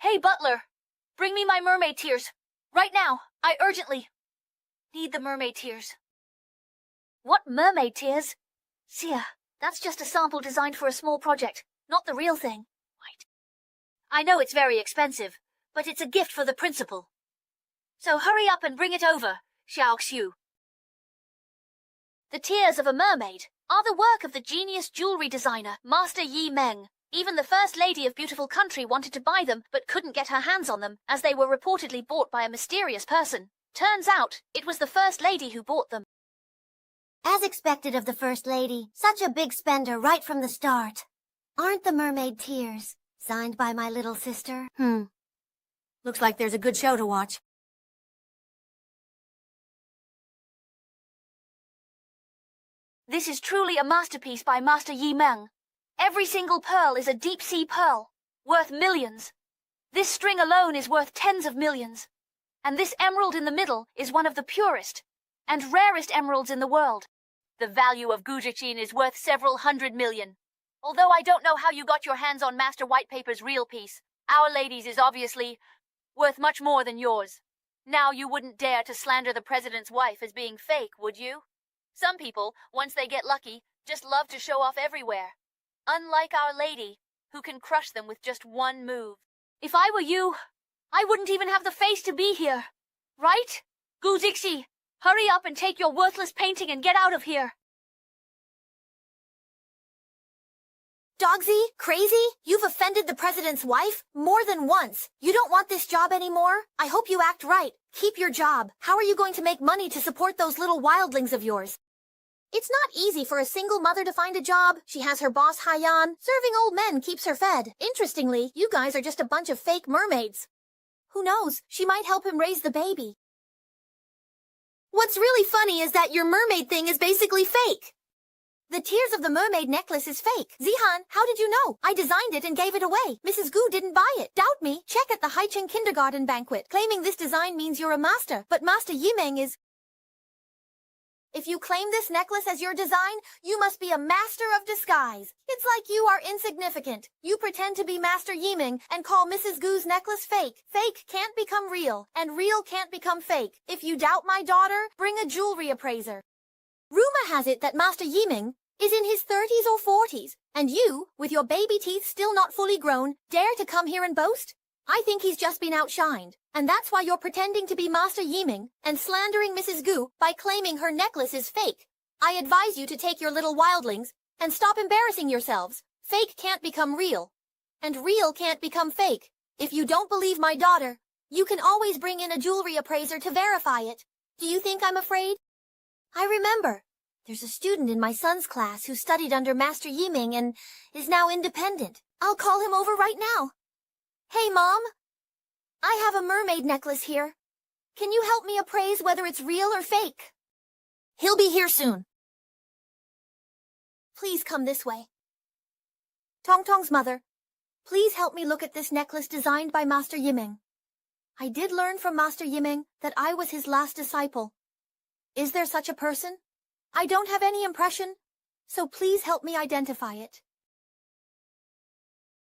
Hey, butler, bring me my mermaid tears. Right now. I urgently need the mermaid tears. What mermaid tears? Sia, that's just a sample designed for a small project, not the real thing. Wait. I know it's very expensive, but it's a gift for the principal. So hurry up and bring it over, Xiao Xiu. The tears of a mermaid are the work of the genius jewelry designer, Master Yi Meng. Even the First Lady of Beautiful Country wanted to buy them, but couldn't get her hands on them, as they were reportedly bought by a mysterious person. Turns out, it was the First Lady who bought them. As expected of the First Lady, such a big spender right from the start. Aren't the mermaid tears signed by my little sister? Looks like there's a good show to watch. This is truly a masterpiece by Master Yi Meng. Every single pearl is a deep-sea pearl, worth millions. This string alone is worth tens of millions. And this emerald in the middle is one of the purest and rarest emeralds in the world. The value of Guzhichin is worth several hundred million. Although I don't know how you got your hands on Master Whitepaper's real piece, Our Lady's is obviously worth much more than yours. Now you wouldn't dare to slander the president's wife as being fake, would you? Some people, once they get lucky, just love to show off everywhere. Unlike Our Lady, who can crush them with just one move. If I were you, I wouldn't even have the face to be here. Right? Gu Zixi, hurry up and take your worthless painting and get out of here. Dogsy, crazy? You've offended the president's wife more than once. You don't want this job anymore? I hope you act right. Keep your job. How are you going to make money to support those little wildlings of yours? It's not easy for a single mother to find a job. She has her boss Haiyan. Serving old men keeps her fed. Interestingly, you guys are just a bunch of fake mermaids. Who knows? She might help him raise the baby. What's really funny is that your mermaid thing is basically fake. The Tears of the Mermaid necklace is fake. Zihan, how did you know? I designed it and gave it away. Mrs. Gu didn't buy it. Doubt me? Check at the Haicheng kindergarten banquet. Claiming this design means you're a master, but Master Yimeng is... If you claim this necklace as your design, you must be a master of disguise. It's like you are insignificant. You pretend to be Master Yimeng and call Mrs. Gu's necklace fake. Fake can't become real, and real can't become fake. If you doubt my daughter, bring a jewelry appraiser. Rumor has it that Master Yimeng is in his 30s or 40s, and you, with your baby teeth still not fully grown, dare to come here and boast? I think he's just been outshined, and that's why you're pretending to be Master Yimeng and slandering Mrs. Gu by claiming her necklace is fake. I advise you to take your little wildlings and stop embarrassing yourselves. Fake can't become real, and real can't become fake. If you don't believe my daughter, you can always bring in a jewelry appraiser to verify it. Do you think I'm afraid? I remember. There's a student in my son's class who studied under Master Yimeng and is now independent. I'll call him over right now. Hey, Mom. I have a mermaid necklace here. Can you help me appraise whether it's real or fake? He'll be here soon. Please come this way. Tong Tong's mother, please help me look at this necklace designed by Master Yimeng. I did learn from Master Yimeng that I was his last disciple. Is there such a person? I don't have any impression, so please help me identify it.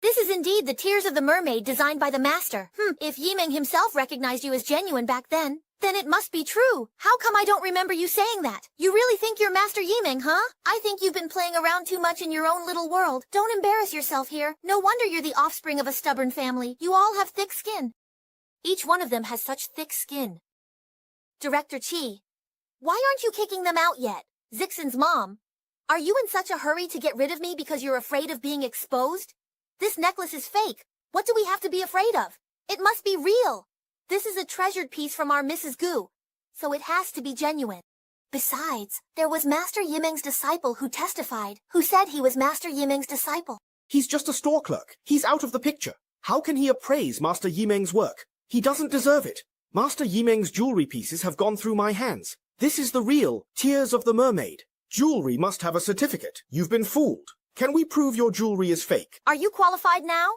This is indeed the Tears of the Mermaid designed by the master. If Yimeng himself recognized you as genuine back then it must be true. How come I don't remember you saying that? You really think you're Master Yimeng, huh? I think you've been playing around too much in your own little world. Don't embarrass yourself here. No wonder you're the offspring of a stubborn family. You all have thick skin. Each one of them has such thick skin. Director Chi, why aren't you kicking them out yet? Zixin's mom, are you in such a hurry to get rid of me because you're afraid of being exposed? This necklace is fake. What do we have to be afraid of? It must be real. This is a treasured piece from our Mrs. Gu, so it has to be genuine. Besides, there was Master Yimeng's disciple who testified, who said he was Master Yimeng's disciple. He's just a store clerk. He's out of the picture. How can he appraise Master Yimeng's work? He doesn't deserve it. Master Yimeng's jewelry pieces have gone through my hands. This is the real Tears of the Mermaid. Jewelry must have a certificate. You've been fooled. Can we prove your jewelry is fake? Are you qualified now?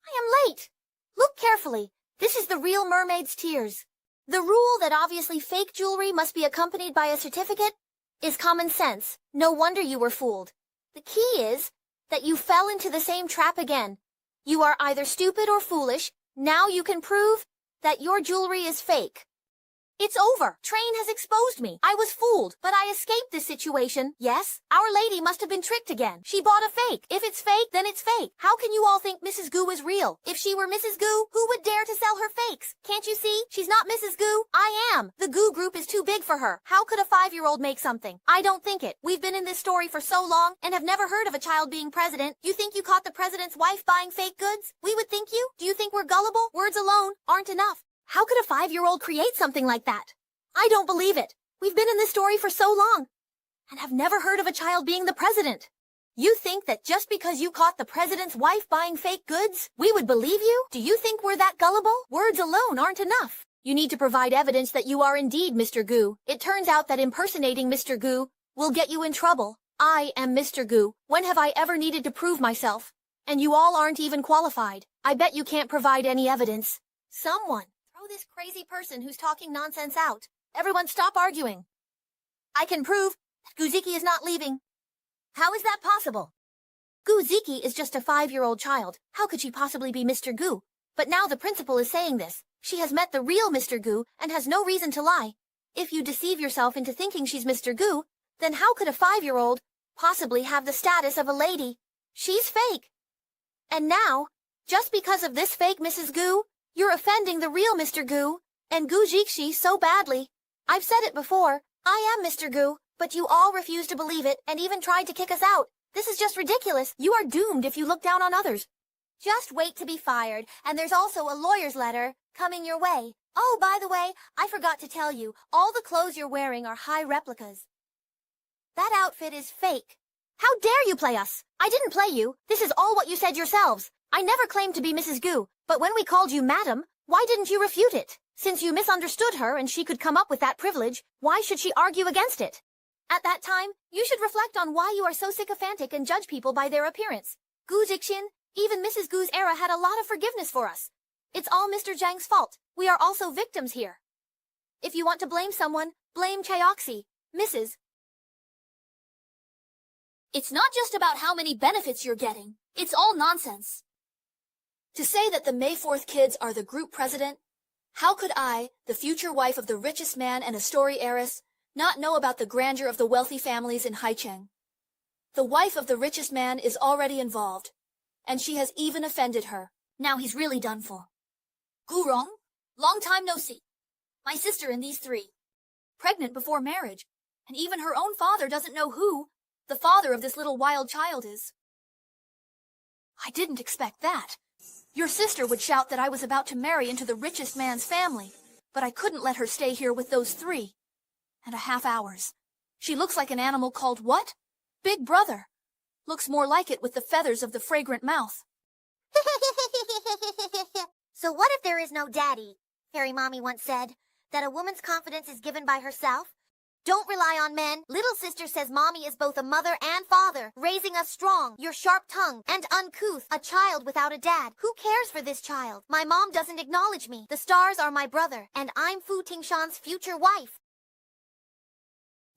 I am late. Look carefully. This is the real mermaid's tears. The rule that obviously fake jewelry must be accompanied by a certificate is common sense. No wonder you were fooled. The key is that you fell into the same trap again. You are either stupid or foolish. Now you can prove that your jewelry is fake. It's over. Train has exposed me. I was fooled, but I escaped this situation. Yes, Our Lady must have been tricked again. She bought a fake. If it's fake, then it's fake. How can you all think Mrs. Gu is real? If she were Mrs. Gu, who would dare to sell her fakes? Can't you see? She's not Mrs. Gu. I am. The Gu group is too big for her. How could a 5-year-old make something? I don't think it. We've been in this story for so long and have never heard of a child being president. You think you caught the president's wife buying fake goods? We would think you? Do you think we're gullible? Words alone aren't enough. How could a 5-year-old create something like that? I don't believe it. We've been in this story for so long and have never heard of a child being the president. You think that just because you caught the president's wife buying fake goods, we would believe you? Do you think we're that gullible? Words alone aren't enough. You need to provide evidence that you are indeed Mr. Gu. It turns out that impersonating Mr. Gu will get you in trouble. I am Mr. Gu. When have I ever needed to prove myself? And you all aren't even qualified. I bet you can't provide any evidence. Someone, throw this crazy person who's talking nonsense out. Everyone stop arguing. I can prove that Guziki is not leaving. How is that possible? Guziki is just a 5-year-old child. How could she possibly be Mr. Gu? But now the principal is saying this. She has met the real Mr. Gu and has no reason to lie. If you deceive yourself into thinking she's Mr. Gu, then how could a 5-year-old possibly have the status of a lady? She's fake. And now, just because of this fake Mrs. Gu, you're offending the real Mr. Gu and Gu Jixi so badly. I've said it before, I am Mr. Gu, but you all refused to believe it and even tried to kick us out. This is just ridiculous. You are doomed if you look down on others. Just wait to be fired, and there's also a lawyer's letter coming your way. Oh, by the way, I forgot to tell you, all the clothes you're wearing are high replicas. That outfit is fake. How dare you play us? I didn't play you. This is all what you said yourselves. I never claimed to be Mrs. Gu, but when we called you madam, why didn't you refute it? Since you misunderstood her and she could come up with that privilege, why should she argue against it? At that time, you should reflect on why you are so sycophantic and judge people by their appearance. Gu Jixin, even Mrs. Gu's era had a lot of forgiveness for us. It's all Mr. Zhang's fault. We are also victims here. If you want to blame someone, blame Chaoxi, Mrs. It's not just about how many benefits you're getting. It's all nonsense. To say that the May 4th kids are the group president, how could I, the future wife of the richest man and a story heiress, not know about the grandeur of the wealthy families in Haicheng? The wife of the richest man is already involved, and she has even offended her. Now he's really done for. Gurong, long time no see. My sister and these three. Pregnant before marriage, and even her own father doesn't know who the father of this little wild child is. I didn't expect that. Your sister would shout that I was about to marry into the richest man's family, but I couldn't let her stay here with those 3.5 hours. She looks like an animal called what? Big Brother. Looks more like it with the feathers of the fragrant mouth. So what if there is no daddy? Fairy Mommy once said that a woman's confidence is given by herself. Don't rely on men. Little sister says Mommy is both a mother and father, raising us strong. You're sharp-tongued and uncouth, a child without a dad. Who cares for this child? My mom doesn't acknowledge me. The stars are my brother, and I'm Fu Tingshan's future wife.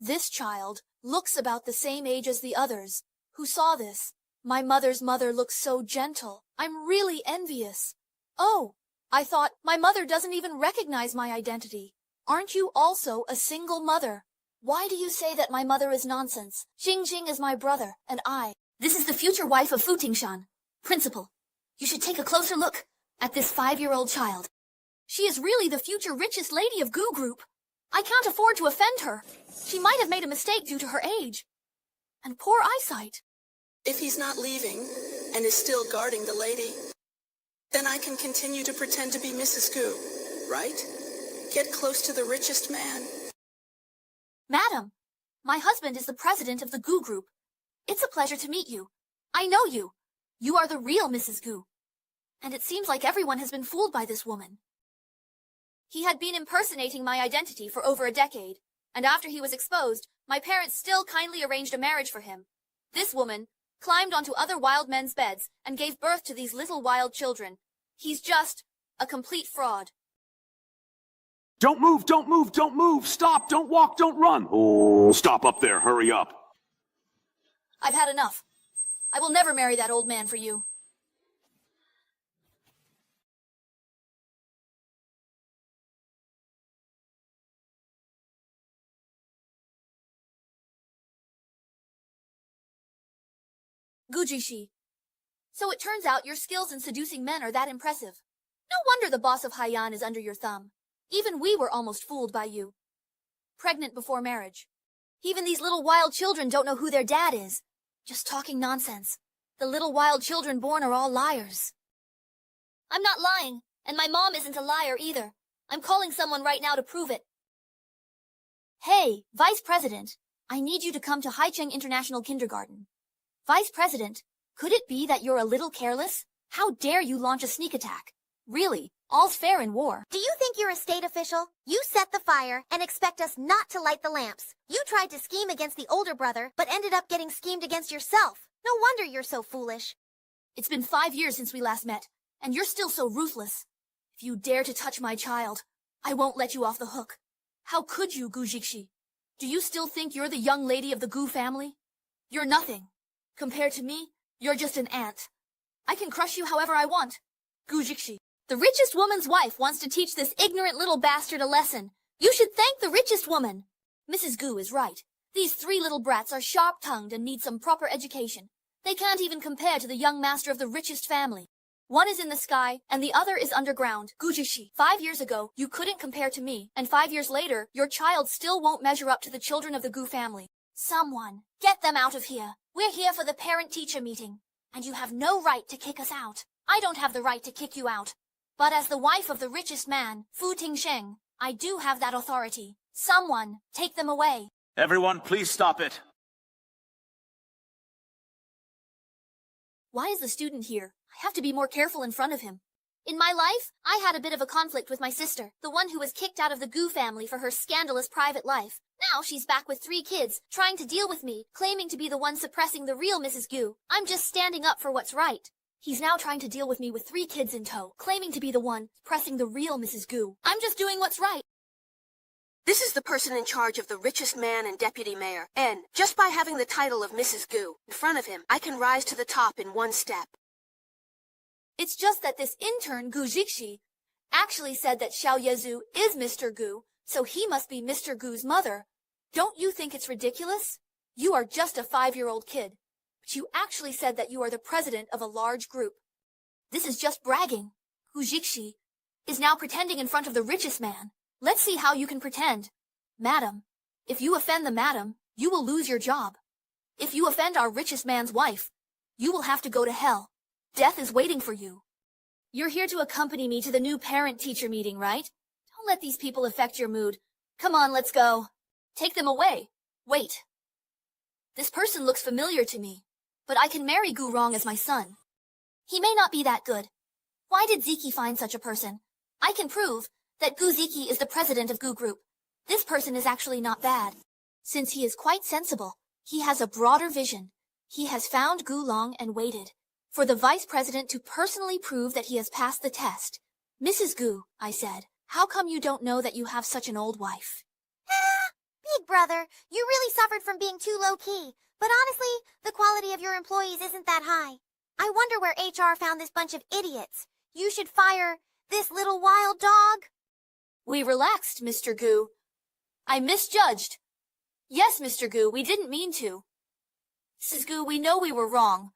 This child looks about the same age as the others. Who saw this? My mother's mother looks so gentle. I'm really envious. Oh, I thought my mother doesn't even recognize my identity. Aren't you also a single mother? Why do you say that my mother is nonsense? Xing is my brother, and this is the future wife of Fu Tingshan. Principal, you should take a closer look at this 5-year-old child. She is really the future richest lady of Gu Group. I can't afford to offend her. She might have made a mistake due to her age. And poor eyesight. If he's not leaving and is still guarding the lady, then I can continue to pretend to be Mrs. Gu, right? Get close to the richest man. Madam, my husband is the president of the Gu Group. It's a pleasure to meet you. I know you. You are the real Mrs. Gu. And it seems like everyone has been fooled by this woman. He had been impersonating my identity for over a decade, and after he was exposed, my parents still kindly arranged a marriage for him. This woman climbed onto other wild men's beds and gave birth to these little wild children. He's just a complete fraud. Don't move, don't move, don't move! Stop, don't walk, don't run! Oh, stop up there, hurry up. I've had enough. I will never marry that old man for you. Gujishi. So it turns out your skills in seducing men are that impressive. No wonder the boss of Haiyan is under your thumb. Even we were almost fooled by you. Pregnant before marriage. Even these little wild children don't know who their dad is. Just talking nonsense. The little wild children born are all liars. I'm not lying, and my mom isn't a liar either. I'm calling someone right now to prove it. Hey, Vice President, I need you to come to Haicheng International Kindergarten. Vice President, could it be that you're a little careless? How dare you launch a sneak attack? Really, All's fair in war. Do you think you're a state official? You set the fire and expect us not to light the lamps. You tried to scheme against the older brother, but ended up getting schemed against yourself. No wonder you're so foolish. It's been 5 years since we last met, and you're still so ruthless. If you dare to touch my child, I won't let you off the hook. How could you, Gu Jixi? Do you still think you're the young lady of the Gu family? You're nothing. Compared to me, you're just an ant. I can crush you however I want. Gu Jixi. The richest woman's wife wants to teach this ignorant little bastard a lesson. You should thank the richest woman. Mrs. Gu is right. These 3 little brats are sharp-tongued and need some proper education. They can't even compare to the young master of the richest family. One is in the sky, and the other is underground. Gu Jixi, 5 years ago, you couldn't compare to me, and 5 years later, your child still won't measure up to the children of the Gu family. Someone, get them out of here. We're here for the parent-teacher meeting, and you have no right to kick us out. I don't have the right to kick you out. But as the wife of the richest man, Fu Tingsheng, I do have that authority. Someone, take them away. Everyone, please stop it. Why is the student here? I have to be more careful in front of him. In my life, I had a bit of a conflict with my sister, the one who was kicked out of the Gu family for her scandalous private life. Now she's back with 3 kids, trying to deal with me, claiming to be the one suppressing the real Mrs. Gu. I'm just standing up for what's right. He's now trying to deal with me with 3 kids in tow, claiming to be the one pressing the real Mrs. Gu. I'm just doing what's right. This is the person in charge of the richest man and deputy mayor, and just by having the title of Mrs. Gu in front of him, I can rise to the top in 1 step. It's just that this intern, Gu Jixi, actually said that Xiao Yezu is Mr. Gu, so he must be Mr. Gu's mother. Don't you think it's ridiculous? You are just a 5-year-old kid. But you actually said that you are the president of a large group. This is just bragging. Gu Jixi is now pretending in front of the richest man. Let's see how you can pretend. Madam, if you offend the madam, you will lose your job. If you offend our richest man's wife, you will have to go to hell. Death is waiting for you. You're here to accompany me to the new parent-teacher meeting, right? Don't let these people affect your mood. Come on, let's go. Take them away. Wait. This person looks familiar to me. But I can marry Gu Rong as my son. He may not be that good. Why did Ziki find such a person? I can prove that Gu Ziki is the president of Gu Group. This person is actually not bad. Since he is quite sensible, he has a broader vision. He has found Gu Long and waited for the vice president to personally prove that he has passed the test. Mrs. Gu, I said, how come you don't know that you have such an old wife? Big brother, you really suffered from being too low-key. But honestly, the quality of your employees isn't that high. I wonder where HR found this bunch of idiots. You should fire this little wild dog. We relaxed, Mr. Gu. I misjudged. Yes, Mr. Gu, we didn't mean to. Mrs. Gu, we know we were wrong.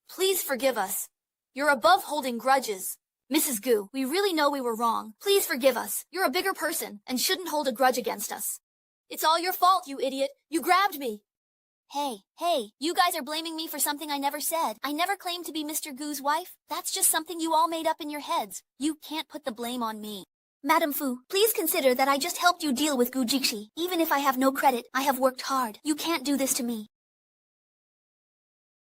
Please forgive us. You're above holding grudges. Mrs. Gu, we really know we were wrong. Please forgive us. You're a bigger person and shouldn't hold a grudge against us. It's all your fault, you idiot. You grabbed me. Hey, you guys are blaming me for something I never said. I never claimed to be Mr. Gu's wife. That's just something you all made up in your heads. You can't put the blame on me. Madam Fu, please consider that I just helped you deal with Gu Jixi. Even if I have no credit, I have worked hard. You can't do this to me.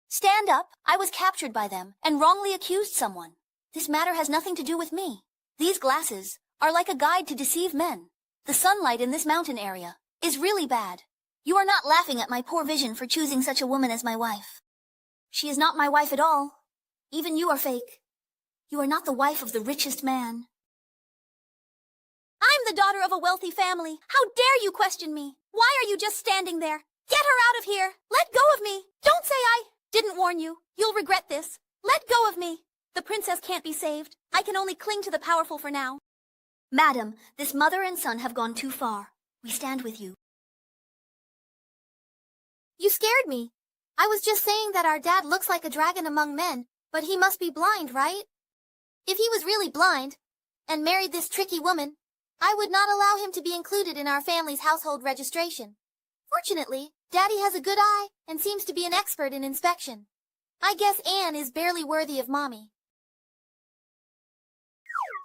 Stand up. I was captured by them and wrongly accused someone. This matter has nothing to do with me. These glasses are like a guide to deceive men. The sunlight in this mountain area is really bad. You are not laughing at my poor vision for choosing such a woman as my wife. She is not my wife at all. Even you are fake. You are not the wife of the richest man. I'm the daughter of a wealthy family. How dare you question me? Why are you just standing there? Get her out of here. Let go of me. Don't say I didn't warn you. You'll regret this. Let go of me. The princess can't be saved. I can only cling to the powerful for now. Madam, this mother and son have gone too far. We stand with you. You scared me. I was just saying that our dad looks like a dragon among men, but he must be blind, right? If he was really blind, and married this tricky woman, I would not allow him to be included in our family's household registration. Fortunately, Daddy has a good eye and seems to be an expert in inspection. I guess Anne is barely worthy of Mommy.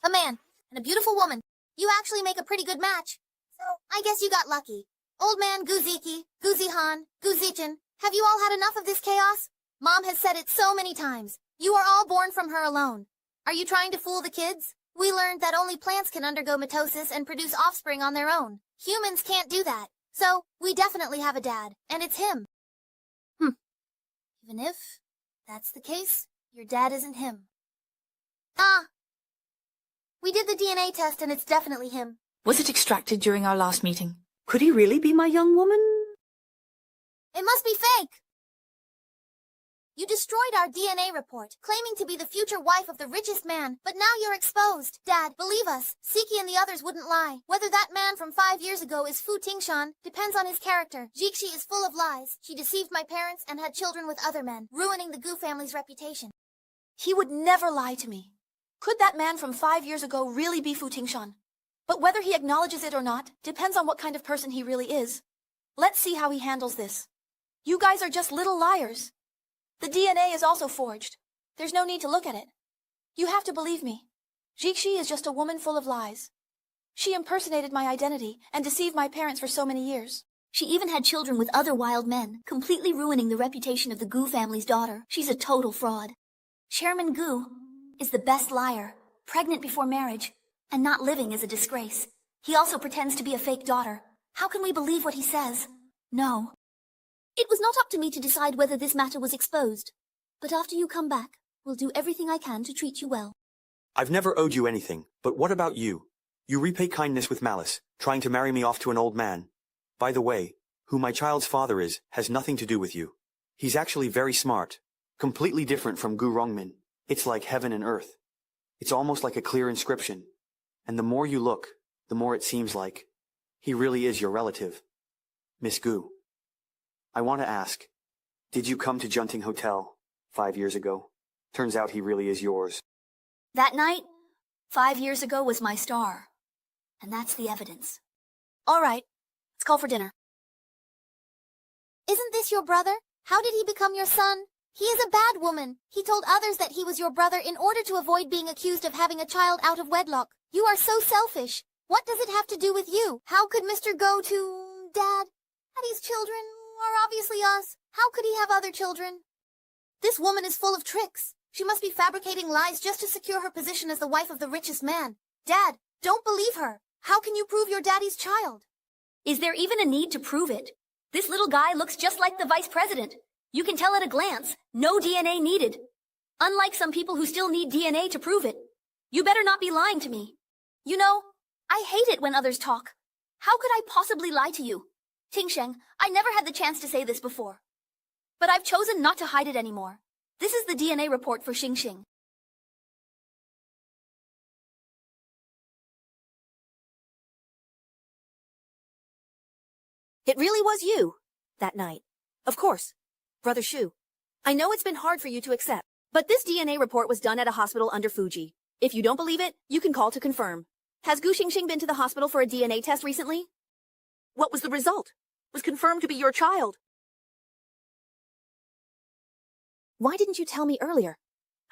A man and a beautiful woman. You actually make a pretty good match. So, I guess you got lucky. Old man Gu Ziki, Gu Zihan, Gu Zichin, have you all had enough of this chaos? Mom has said it so many times. You are all born from her alone. Are you trying to fool the kids? We learned that only plants can undergo mitosis and produce offspring on their own. Humans can't do that. So, we definitely have a dad, and it's him. Even if that's the case, your dad isn't him. We did the DNA test and it's definitely him. Was it extracted during our last meeting? Could he really be my young woman? It must be fake. You destroyed our DNA report, claiming to be the future wife of the richest man, but now you're exposed. Dad, believe us, Siki and the others wouldn't lie. Whether that man from 5 years ago is Fu Tingshan depends on his character. Jixi is full of lies. She deceived my parents and had children with other men, ruining the Gu family's reputation. He would never lie to me. Could that man from 5 years ago really be Fu Tingshan? But whether he acknowledges it or not depends on what kind of person he really is. Let's see how he handles this. You guys are just little liars. The DNA is also forged. There's no need to look at it. You have to believe me. Jixi is just a woman full of lies. She impersonated my identity and deceived my parents for so many years. She even had children with other wild men, completely ruining the reputation of the Gu family's daughter. She's a total fraud. Chairman Gu is the best liar, pregnant before marriage, and not living is a disgrace. He also pretends to be a fake daughter. How can we believe what he says? No. It was not up to me to decide whether this matter was exposed. But after you come back, we'll do everything I can to treat you well. I've never owed you anything, but what about you? You repay kindness with malice, trying to marry me off to an old man. By the way, who my child's father is has nothing to do with you. He's actually very smart, completely different from Gu Rongmin. It's like heaven and earth. It's almost like a clear inscription. And the more you look, the more it seems like he really is your relative. Miss Gu, I want to ask, did you come to Junting Hotel 5 years ago? Turns out he really is yours. That night, 5 years ago, was my star. And that's the evidence. All right, let's call for dinner. Isn't this your brother? How did he become your son? He is a bad woman. He told others that he was your brother in order to avoid being accused of having a child out of wedlock. You are so selfish. What does it have to do with you? How could Mr. go to... Dad? Daddy's children are obviously us. How could he have other children? This woman is full of tricks. She must be fabricating lies just to secure her position as the wife of the richest man. Dad, don't believe her. How can you prove you're Daddy's child? Is there even a need to prove it? This little guy looks just like the vice president. You can tell at a glance. No DNA needed. Unlike some people who still need DNA to prove it. You better not be lying to me. You know, I hate it when others talk. How could I possibly lie to you? Tingsheng, I never had the chance to say this before. But I've chosen not to hide it anymore. This is the DNA report for Xingxing. It really was you, that night. Of course, Brother Shu. I know it's been hard for you to accept, but this DNA report was done at a hospital under Fuji. If you don't believe it, you can call to confirm. Has Gu Xingxing been to the hospital for a DNA test recently? What was the result? Was confirmed to be your child. Why didn't you tell me earlier?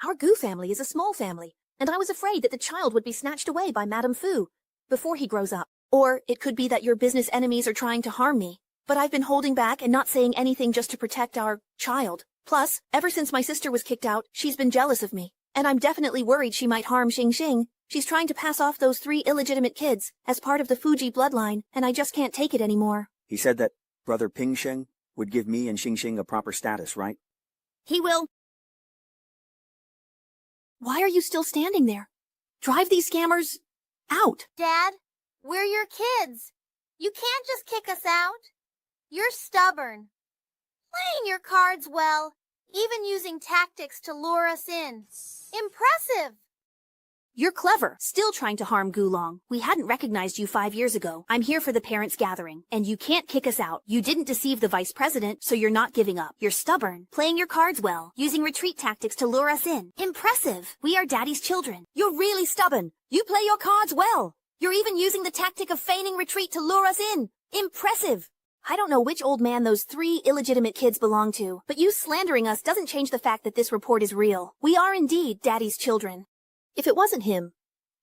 Our Gu family is a small family, and I was afraid that the child would be snatched away by Madame Fu before he grows up. Or it could be that your business enemies are trying to harm me. But I've been holding back and not saying anything just to protect our child. Plus, ever since my sister was kicked out, she's been jealous of me. And I'm definitely worried she might harm Xingxing. She's trying to pass off those 3 illegitimate kids as part of the Fuji bloodline, and I just can't take it anymore. He said that Brother Pingsheng would give me and Xingxing a proper status, right? He will. Why are you still standing there? Drive these scammers out. Dad, we're your kids. You can't just kick us out. You're stubborn. Playing your cards well, even using tactics to lure us in. Impressive! You're clever, still trying to harm Gulong. We hadn't recognized you 5 years ago. I'm here for the parents' gathering, and you can't kick us out. You didn't deceive the vice president, so you're not giving up. You're stubborn, playing your cards well, using retreat tactics to lure us in. Impressive! We are Daddy's children. You're really stubborn. You play your cards well. You're even using the tactic of feigning retreat to lure us in. Impressive! I don't know which old man those 3 illegitimate kids belong to, but you slandering us doesn't change the fact that this report is real. We are indeed Daddy's children. If it wasn't him,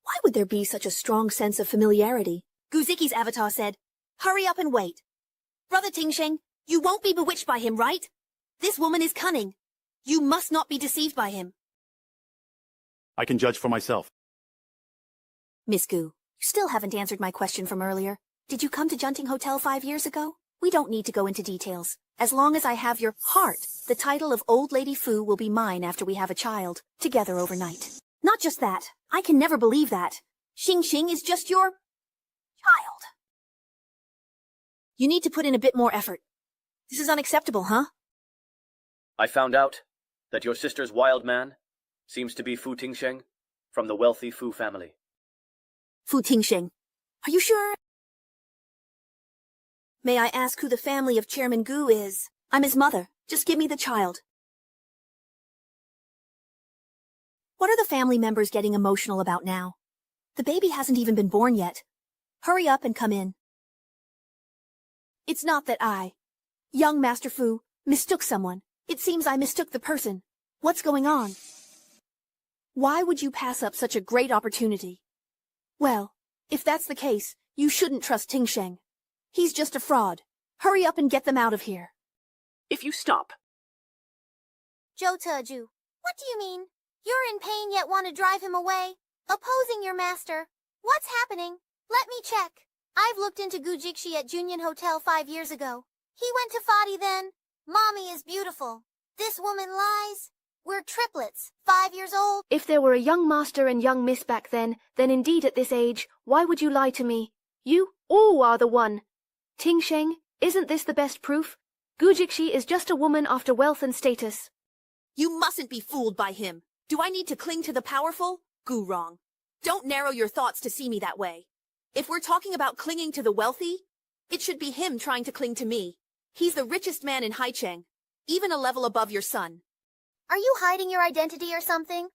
why would there be such a strong sense of familiarity? Guziki's avatar said, "Hurry up and wait. Brother Tingsheng, you won't be bewitched by him, right? This woman is cunning. You must not be deceived by him." I can judge for myself. Miss Gu, you still haven't answered my question from earlier. Did you come to Junting Hotel 5 years ago? We don't need to go into details. As long as I have your heart, the title of Old Lady Fu will be mine after we have a child, together overnight. Not just that. I can never believe that. Xing Xing is just your child. You need to put in a bit more effort. This is unacceptable, huh? I found out that your sister's wild man seems to be Fu Tingsheng from the wealthy Fu family. Fu Tingsheng. Are you sure? May I ask who the family of Chairman Gu is? I'm his mother. Just give me the child. What are the family members getting emotional about now? The baby hasn't even been born yet. Hurry up and come in. It's not that I, young Master Fu, mistook someone. It seems I mistook the person. What's going on? Why would you pass up such a great opportunity? Well, if that's the case, you shouldn't trust Tingsheng. He's just a fraud. Hurry up and get them out of here. If you stop. Zhou Teju, what do you mean? You're in pain yet want to drive him away? Opposing your master. What's happening? Let me check. I've looked into Gu Jixi at Junyan Hotel 5 years ago. He went to Fadi then. Mommy is beautiful. This woman lies. We're triplets, 5 years old. If there were a young master and young miss back then indeed at this age, why would you lie to me? You all are the one. Tingsheng, isn't this the best proof? Gu Jixi is just a woman after wealth and status. You mustn't be fooled by him. Do I need to cling to the powerful? Gu wrong. Don't narrow your thoughts to see me that way. If we're talking about clinging to the wealthy, it should be him trying to cling to me. He's the richest man in Haicheng, even a level above your son. Are you hiding your identity or something?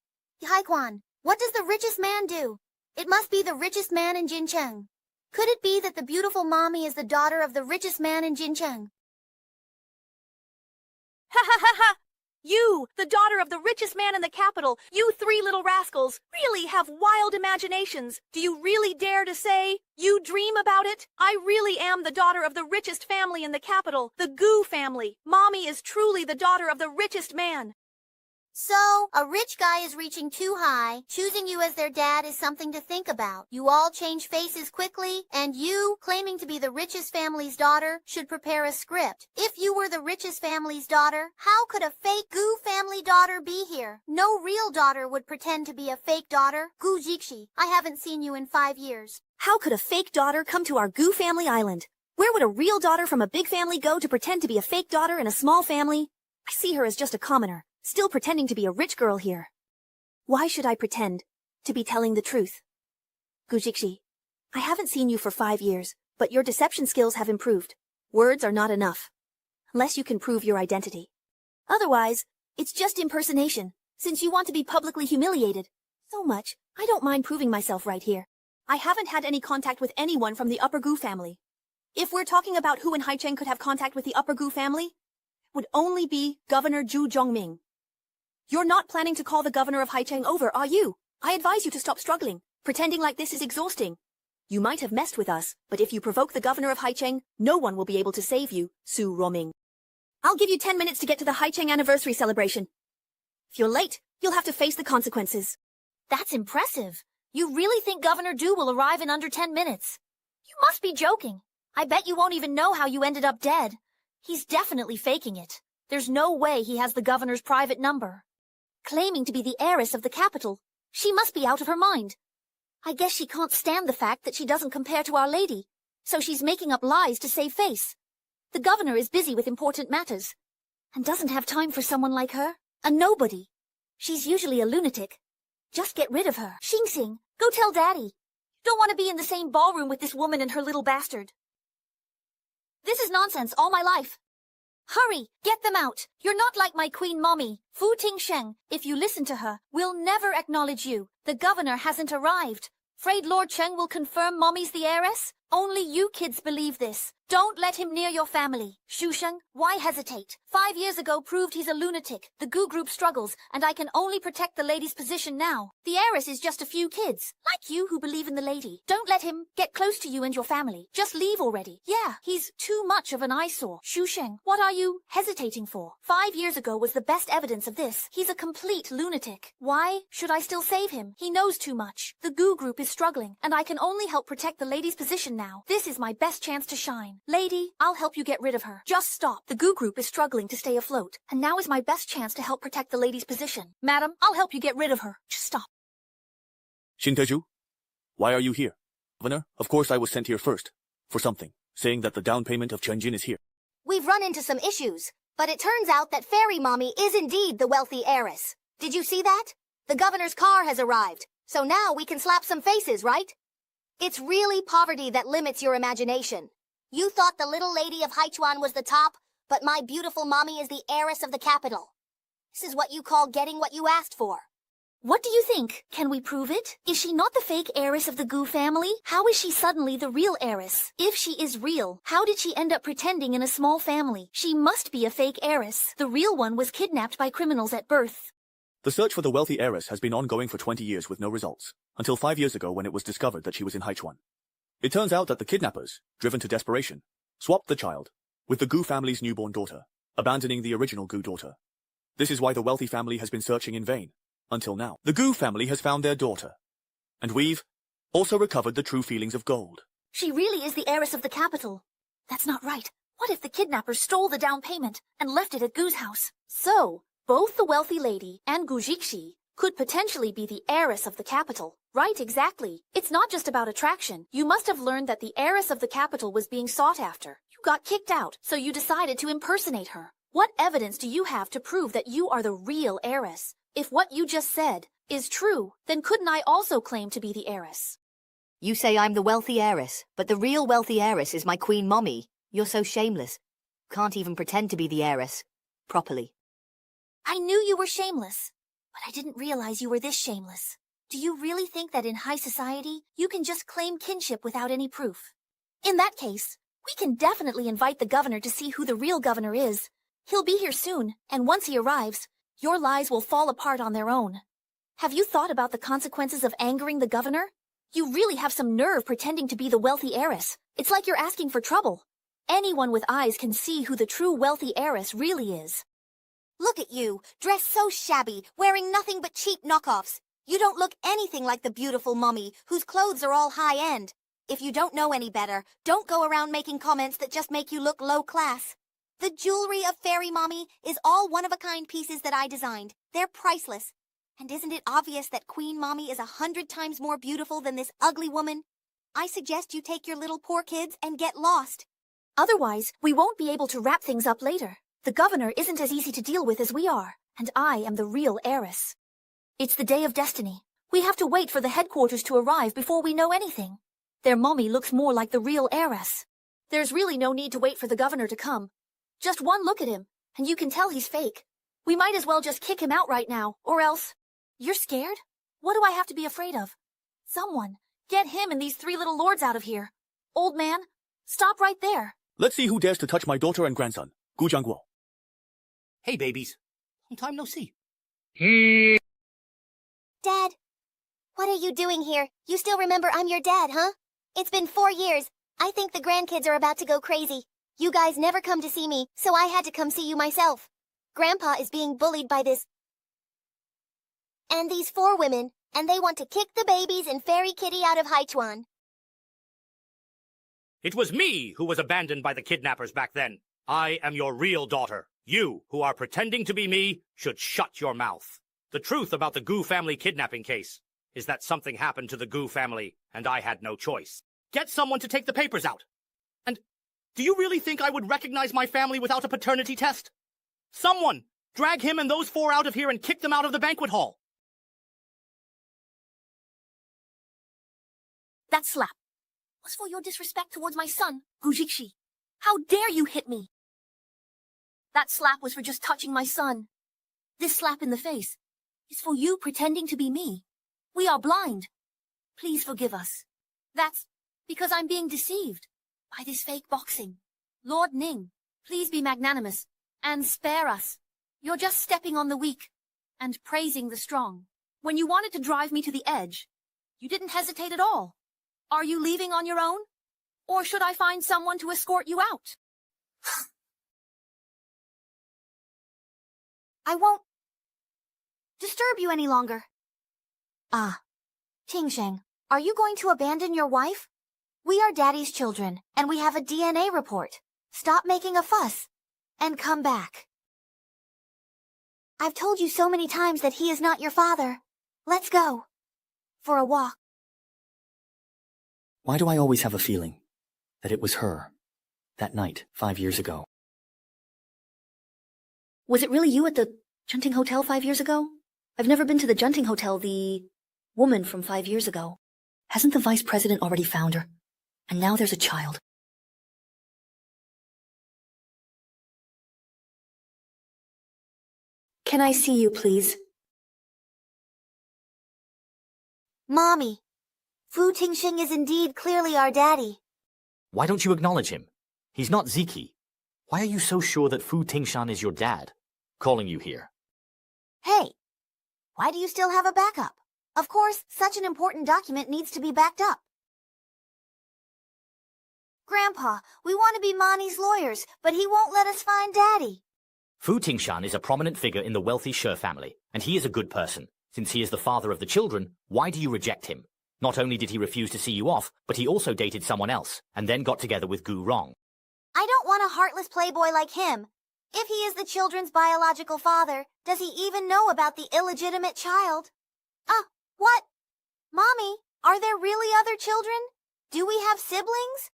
Haikwan, what does the richest man do? It must be the richest man in Jincheng. Could it be that the beautiful mommy is the daughter of the richest man in Jincheng? Ha ha ha ha! You, the daughter of the richest man in the capital, you 3 little rascals, really have wild imaginations. Do you really dare to say you dream about it? I really am the daughter of the richest family in the capital, the Gu family. Mommy is truly the daughter of the richest man. So, a rich guy is reaching too high. Choosing you as their dad is something to think about. You all change faces quickly, and you, claiming to be the richest family's daughter, should prepare a script. If you were the richest family's daughter, how could a fake Gu family daughter be here? No real daughter would pretend to be a fake daughter. Gu Jixi, I haven't seen you in 5 years. How could a fake daughter come to our Gu family island? Where would a real daughter from a big family go to pretend to be a fake daughter in a small family? I see her as just a commoner, still pretending to be a rich girl here. Why should I pretend to be telling the truth? Gu Jixi, I haven't seen you for 5 years, but your deception skills have improved. Words are not enough, unless you can prove your identity. Otherwise, it's just impersonation, since you want to be publicly humiliated. So much, I don't mind proving myself right here. I haven't had any contact with anyone from the Upper Gu family. If we're talking about who in Haicheng could have contact with the Upper Gu family, it would only be Governor Zhu Zhongming. You're not planning to call the governor of Haicheng over, are you? I advise you to stop struggling. Pretending like this is exhausting. You might have messed with us, but if you provoke the governor of Haicheng, no one will be able to save you, Su Roming. I'll give you 10 minutes to get to the Haicheng anniversary celebration. If you're late, you'll have to face the consequences. That's impressive. You really think Governor Du will arrive in under 10 minutes? You must be joking. I bet you won't even know how you ended up dead. He's definitely faking it. There's no way he has the governor's private number. Claiming to be the heiress of the capital, she must be out of her mind. I guess she can't stand the fact that she doesn't compare to Our Lady, so she's making up lies to save face. The governor is busy with important matters, and doesn't have time for someone like her, a nobody. She's usually a lunatic. Just get rid of her. Xing Xing, go tell Daddy. Don't want to be in the same ballroom with this woman and her little bastard. This is nonsense all my life. Hurry, get them out. You're not like my queen mommy, Fu Tingsheng. If you listen to her, we'll never acknowledge you. The governor hasn't arrived. Afraid Lord Cheng will confirm mommy's the heiress? Only you kids believe this. Don't let him near your family. Shusheng, why hesitate? 5 years ago proved he's a lunatic. The Goo Group struggles, and I can only protect the lady's position now. The heiress is just a few kids, like you, who believe in the lady. Don't let him get close to you and your family. Just leave already. Yeah, he's too much of an eyesore. Shusheng, what are you hesitating for? 5 years ago was the best evidence of this. He's a complete lunatic. Why should I still save him? He knows too much. The Goo Group is struggling, and I can only help protect the lady's position now. This is my best chance to shine. Lady, I'll help you get rid of her. Just stop. The Goo Group is struggling to stay afloat, and now is my best chance to help protect the lady's position. Madam, I'll help you get rid of her. Just stop. Shinteju, why are you here? Governor, of course I was sent here first, for something, saying that the down payment of Chenjin is here. We've run into some issues, but it turns out that Fairy Mommy is indeed the wealthy heiress. Did you see that? The governor's car has arrived, so now we can slap some faces, right? It's really poverty that limits your imagination. You thought the little lady of Haichuan was the top, but my beautiful mommy is the heiress of the capital. This is what you call getting what you asked for. What do you think? Can we prove it? Is she not the fake heiress of the Goo family? How is she suddenly the real heiress? If she is real, how did she end up pretending in a small family? She must be a fake heiress. The real one was kidnapped by criminals at birth. The search for the wealthy heiress has been ongoing for 20 years with no results, until 5 years ago when it was discovered that she was in Haichuan. It turns out that the kidnappers, driven to desperation, swapped the child with the Goo family's newborn daughter, abandoning the original Goo daughter. This is why the wealthy family has been searching in vain, until now. The Goo family has found their daughter, and we've also recovered the true feelings of gold. She really is the heiress of the capital. That's not right. What if the kidnappers stole the down payment and left it at Goo's house? So, both the wealthy lady and Gu Jixi could potentially be the heiress of the capital. Right, exactly. It's not just about attraction. You must have learned that the heiress of the capital was being sought after. You got kicked out, so you decided to impersonate her. What evidence do you have to prove that you are the real heiress? If what you just said is true, then couldn't I also claim to be the heiress? You say I'm the wealthy heiress, but the real wealthy heiress is my Queen Mommy. You're so shameless. Can't even pretend to be the heiress. Properly. I knew you were shameless, but I didn't realize you were this shameless. Do you really think that in high society, you can just claim kinship without any proof? In that case, we can definitely invite the governor to see who the real governor is. He'll be here soon, and once he arrives, your lies will fall apart on their own. Have you thought about the consequences of angering the governor? You really have some nerve pretending to be the wealthy heiress. It's like you're asking for trouble. Anyone with eyes can see who the true wealthy heiress really is. Look at you, dressed so shabby, wearing nothing but cheap knockoffs. You don't look anything like the beautiful mommy, whose clothes are all high-end. If you don't know any better, don't go around making comments that just make you look low class. The jewelry of Fairy Mommy is all one-of-a-kind pieces that I designed. They're priceless. And isn't it obvious that Queen Mommy is 100 times more beautiful than this ugly woman? I suggest you take your little poor kids and get lost. Otherwise, we won't be able to wrap things up later. The governor isn't as easy to deal with as we are, and I am the real heiress. It's the day of destiny. We have to wait for the headquarters to arrive before we know anything. Their mommy looks more like the real heiress. There's really no need to wait for the governor to come. Just one look at him, and you can tell he's fake. We might as well just kick him out right now, or else... You're scared? What do I have to be afraid of? Someone, get him and these 3 little lords out of here. Old man, stop right there. Let's see who dares to touch my daughter and grandson, Gu Jiangguo. Hey, babies. Long time no see. Dad, what are you doing here? You still remember I'm your dad, huh? It's been 4 years. I think the grandkids are about to go crazy. You guys never come to see me, so I had to come see you myself. Grandpa is being bullied by this... and these 4 women, and they want to kick the babies and Fairy Kitty out of Haichuan. It was me who was abandoned by the kidnappers back then. I am your real daughter. You, who are pretending to be me, should shut your mouth. The truth about the Gu family kidnapping case is that something happened to the Gu family, and I had no choice. Get someone to take the papers out. And do you really think I would recognize my family without a paternity test? Someone, drag him and those 4 out of here and kick them out of the banquet hall. That slap was for your disrespect towards my son, Gu Jixi. How dare you hit me? That slap was for just touching my son. This slap in the face is for you pretending to be me. We are blind. Please forgive us. That's Because I'm being deceived by this fake boxing. Lord Ning, please be magnanimous and spare us. You're just stepping on the weak and praising the strong. When you wanted to drive me to the edge, you didn't hesitate at all. Are you leaving on your own? Or should I find someone to escort you out? I won't disturb you any longer. Ah, Tingsheng, are you going to abandon your wife? We are Daddy's children, and we have a DNA report. Stop making a fuss, and come back. I've told you so many times that he is not your father. Let's go. For a walk. Why do I always have a feeling that it was her, that night, 5 years ago? Was it really you at the Junting Hotel 5 years ago? I've never been to the Junting Hotel, the woman from 5 years ago. Hasn't the vice president already found her? And now there's a child. Can I see you, please? Mommy, Fu Tingsheng is indeed clearly our daddy. Why don't you acknowledge him? He's not Ziki. Why are you so sure that Fu Tingshan is your dad? Calling you here. Hey, why do you still have a backup? Of course, such an important document needs to be backed up. Grandpa, we want to be Mani's lawyers, but he won't let us find Daddy. Fu Tingshan is a prominent figure in the wealthy Shi family, and he is a good person. Since he is the father of the children, why do you reject him? Not only did he refuse to see you off, but he also dated someone else, and then got together with Gu Rong. I don't want a heartless playboy like him. If he is the children's biological father, does he even know about the illegitimate child? What? Mommy, are there really other children? Do we have siblings?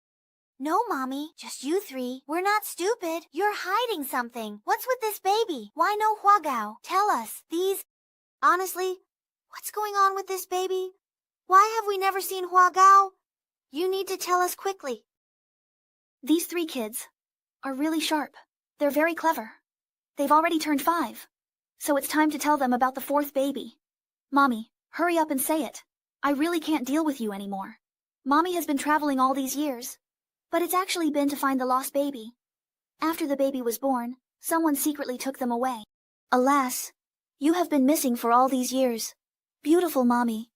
No, Mommy, just you three. We're not stupid. You're hiding something. What's with this baby? Why no Huagao? Tell us. Honestly, what's going on with this baby? Why have we never seen Huagao? You need to tell us quickly. These 3 kids are really sharp. They're very clever. They've already turned 5. So it's time to tell them about the 4th baby. Mommy, hurry up and say it. I really can't deal with you anymore. Mommy has been traveling all these years, but it's actually been to find the lost baby. After the baby was born, someone secretly took them away. Alas, you have been missing for all these years. Beautiful Mommy,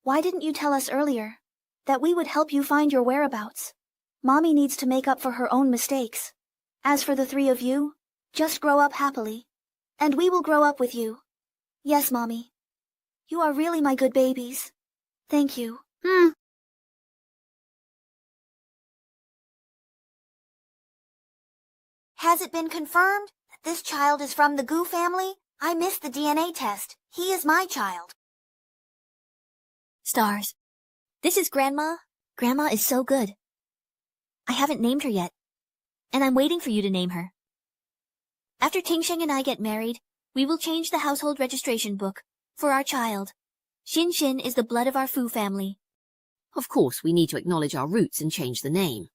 why didn't you tell us earlier that we would help you find your whereabouts? Mommy needs to make up for her own mistakes. As for the 3 of you, just grow up happily, and we will grow up with you. Yes, Mommy. You are really my good babies. Thank you. Has it been confirmed that this child is from the Gu family? I missed the DNA test. He is my child. Stars. This is Grandma. Grandma is so good. I haven't named her yet, and I'm waiting for you to name her. After Tingsheng and I get married, we will change the household registration book for our child. Xin Xin is the blood of our Fu family. Of course, we need to acknowledge our roots and change the name.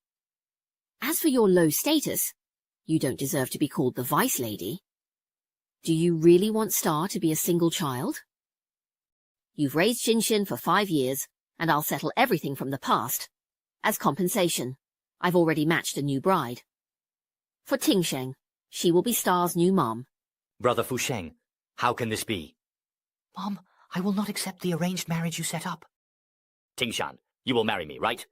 As for your low status, you don't deserve to be called the Vice Lady. Do you really want Star to be a single child? You've raised Xin Xin for 5 years, and I'll settle everything from the past. As compensation, I've already matched a new bride. For Tingsheng, she will be Star's new mom. Brother Fu Sheng, how can this be? Mom, I will not accept the arranged marriage you set up. Tingshan, you will marry me, right?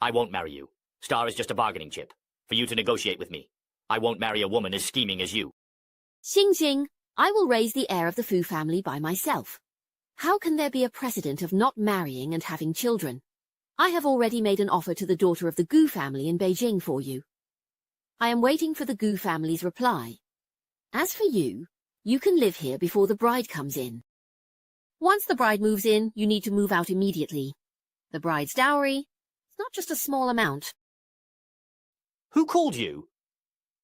I won't marry you. Star is just a bargaining chip, for you to negotiate with me. I won't marry a woman as scheming as you. Xing Xing, I will raise the heir of the Fu family by myself. How can there be a precedent of not marrying and having children? I have already made an offer to the daughter of the Gu family in Beijing for you. I am waiting for the Gu family's reply. As for you, you can live here before the bride comes in. Once the bride moves in, you need to move out immediately. The bride's dowry, it's not just a small amount. Who called you?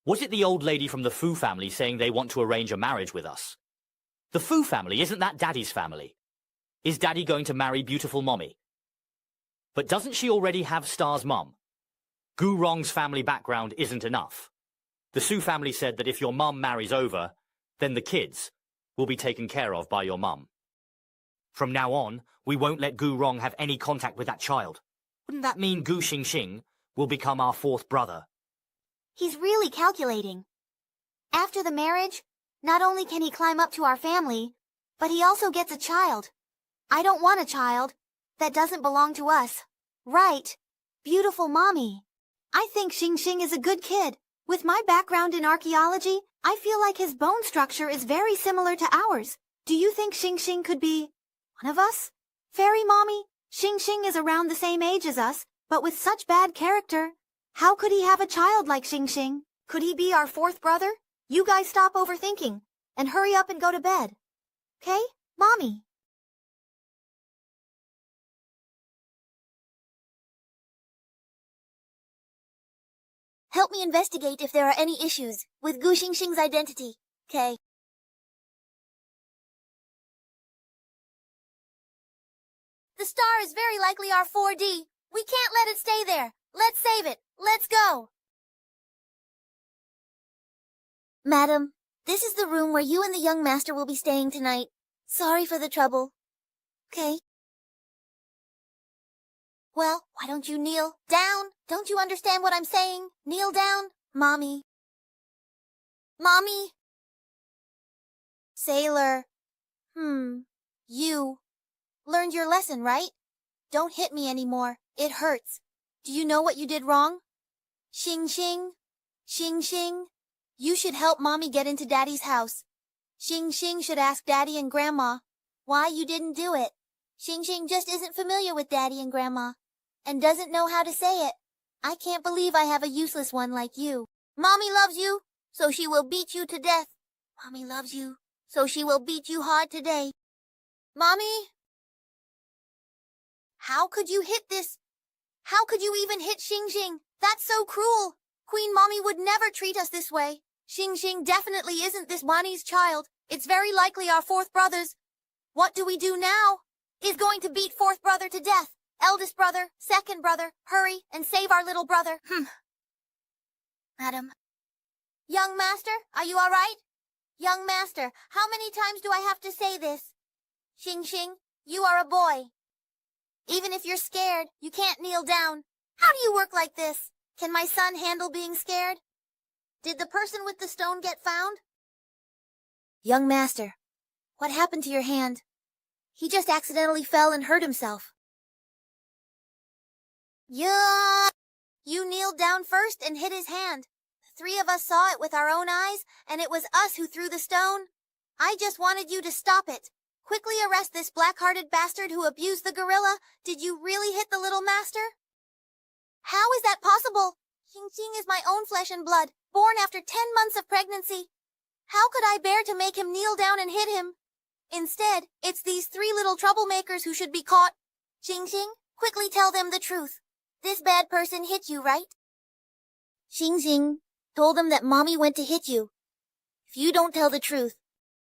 Was it the old lady from the Fu family saying they want to arrange a marriage with us? The Fu family, isn't that Daddy's family? Is Daddy going to marry beautiful Mommy? But doesn't she already have Star's mum? Gu Rong's family background isn't enough. The Su family said that if your mum marries over, then the kids will be taken care of by your mum. From now on, we won't let Gu Rong have any contact with that child. Wouldn't that mean Gu Xingxing will become our fourth brother? He's really calculating. After the marriage, not only can he climb up to our family, but he also gets a child. I don't want a child. That doesn't belong to us. Right. Beautiful mommy. I think Xingxing is a good kid. With my background in archaeology, I feel like his bone structure is very similar to ours. Do you think Xingxing could be one of us? Fairy mommy, Xingxing is around the same age as us, but with such bad character. How could he have a child like Xingxing? Could he be our fourth brother? You guys stop overthinking and hurry up and go to bed. Okay, mommy? Help me investigate if there are any issues with Gu Xingxing's identity. Okay. The star is very likely our 4D. We can't let it stay there. Let's save it. Let's go. Madam, this is the room where you and the young master will be staying tonight. Sorry for the trouble. Okay. Well, why don't you kneel down? Don't you understand what I'm saying? Kneel down, mommy. Mommy? Sailor. You learned your lesson, right? Don't hit me anymore. It hurts. Do you know what you did wrong? Xingxing. Xingxing. You should help mommy get into daddy's house. Xingxing should ask daddy and grandma why you didn't do it. Xingxing just isn't familiar with daddy and grandma and doesn't know how to say it. I can't believe I have a useless one like you. Mommy loves you, so she will beat you to death. Mommy loves you, so she will beat you hard today. Mommy? How could you hit this? How could you even hit Xingxing? That's so cruel. Queen Mommy would never treat us this way. Xingxing definitely isn't this Wani's child. It's very likely our fourth brother's. What do we do now? He's going to beat fourth brother to death. Eldest brother, second brother, hurry and save our little brother. Madam. Young master, are you all right? Young master, how many times do I have to say this? Xingxing, you are a boy. Even if you're scared, you can't kneel down. How do you work like this? Can my son handle being scared? Did the person with the stone get found? Young master, what happened to your hand? He just accidentally fell and hurt himself. Yeah. You kneeled down first and hit his hand. The three of us saw it with our own eyes, and it was us who threw the stone. I just wanted you to stop it. Quickly arrest this black-hearted bastard who abused the gorilla. Did you really hit the little master? How is that possible? Xingxing is my own flesh and blood, born after 10 months of pregnancy. How could I bear to make him kneel down and hit him? Instead, it's these three little troublemakers who should be caught. Xingxing, quickly tell them the truth. This bad person hit you, right? Xingxing told them that Mommy went to hit you. If you don't tell the truth,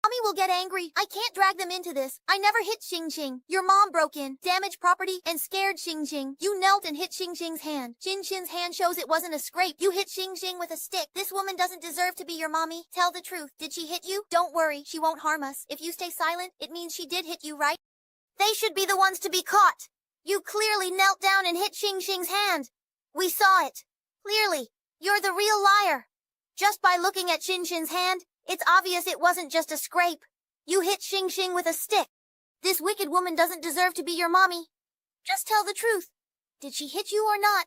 Mommy will get angry. I can't drag them into this. I never hit Xingxing. Your mom broke in, damaged property, and scared Xingxing. You knelt and hit Xingxing's hand. Xingxing's hand shows it wasn't a scrape. You hit Xingxing with a stick. This woman doesn't deserve to be your mommy. Tell the truth. Did she hit you? Don't worry. She won't harm us. If you stay silent, it means she did hit you, right? They should be the ones to be caught. You clearly knelt down and hit Xingxing's hand. We saw it. Clearly. You're the real liar. Just by looking at Xingxing's hand, it's obvious it wasn't just a scrape. You hit Xingxing with a stick. This wicked woman doesn't deserve to be your mommy. Just tell the truth. Did she hit you or not?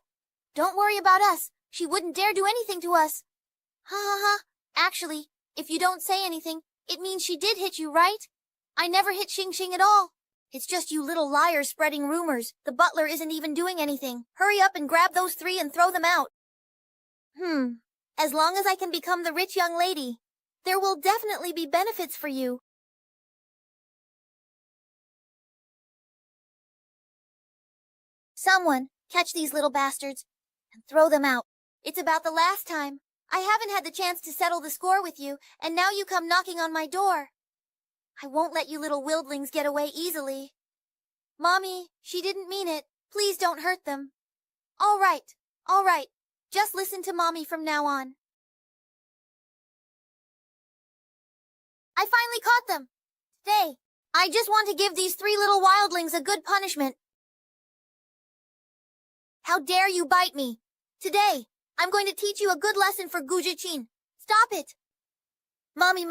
Don't worry about us. She wouldn't dare do anything to us. Ha ha ha. Actually, if you don't say anything, it means she did hit you, right? I never hit Xingxing at all. It's just you little liars spreading rumors. The butler isn't even doing anything. Hurry up and grab those three and throw them out. As long as I can become the rich young lady, there will definitely be benefits for you. Someone, catch these little bastards and throw them out. It's about the last time. I haven't had the chance to settle the score with you, and now you come knocking on my door. I won't let you little wildlings get away easily. Mommy, she didn't mean it. Please don't hurt them. All right. Just listen to Mommy from now on. I finally caught them. Today, I just want to give these three little wildlings a good punishment. How dare you bite me? Today, I'm going to teach you a good lesson for Gujichin. Stop it. Mommy.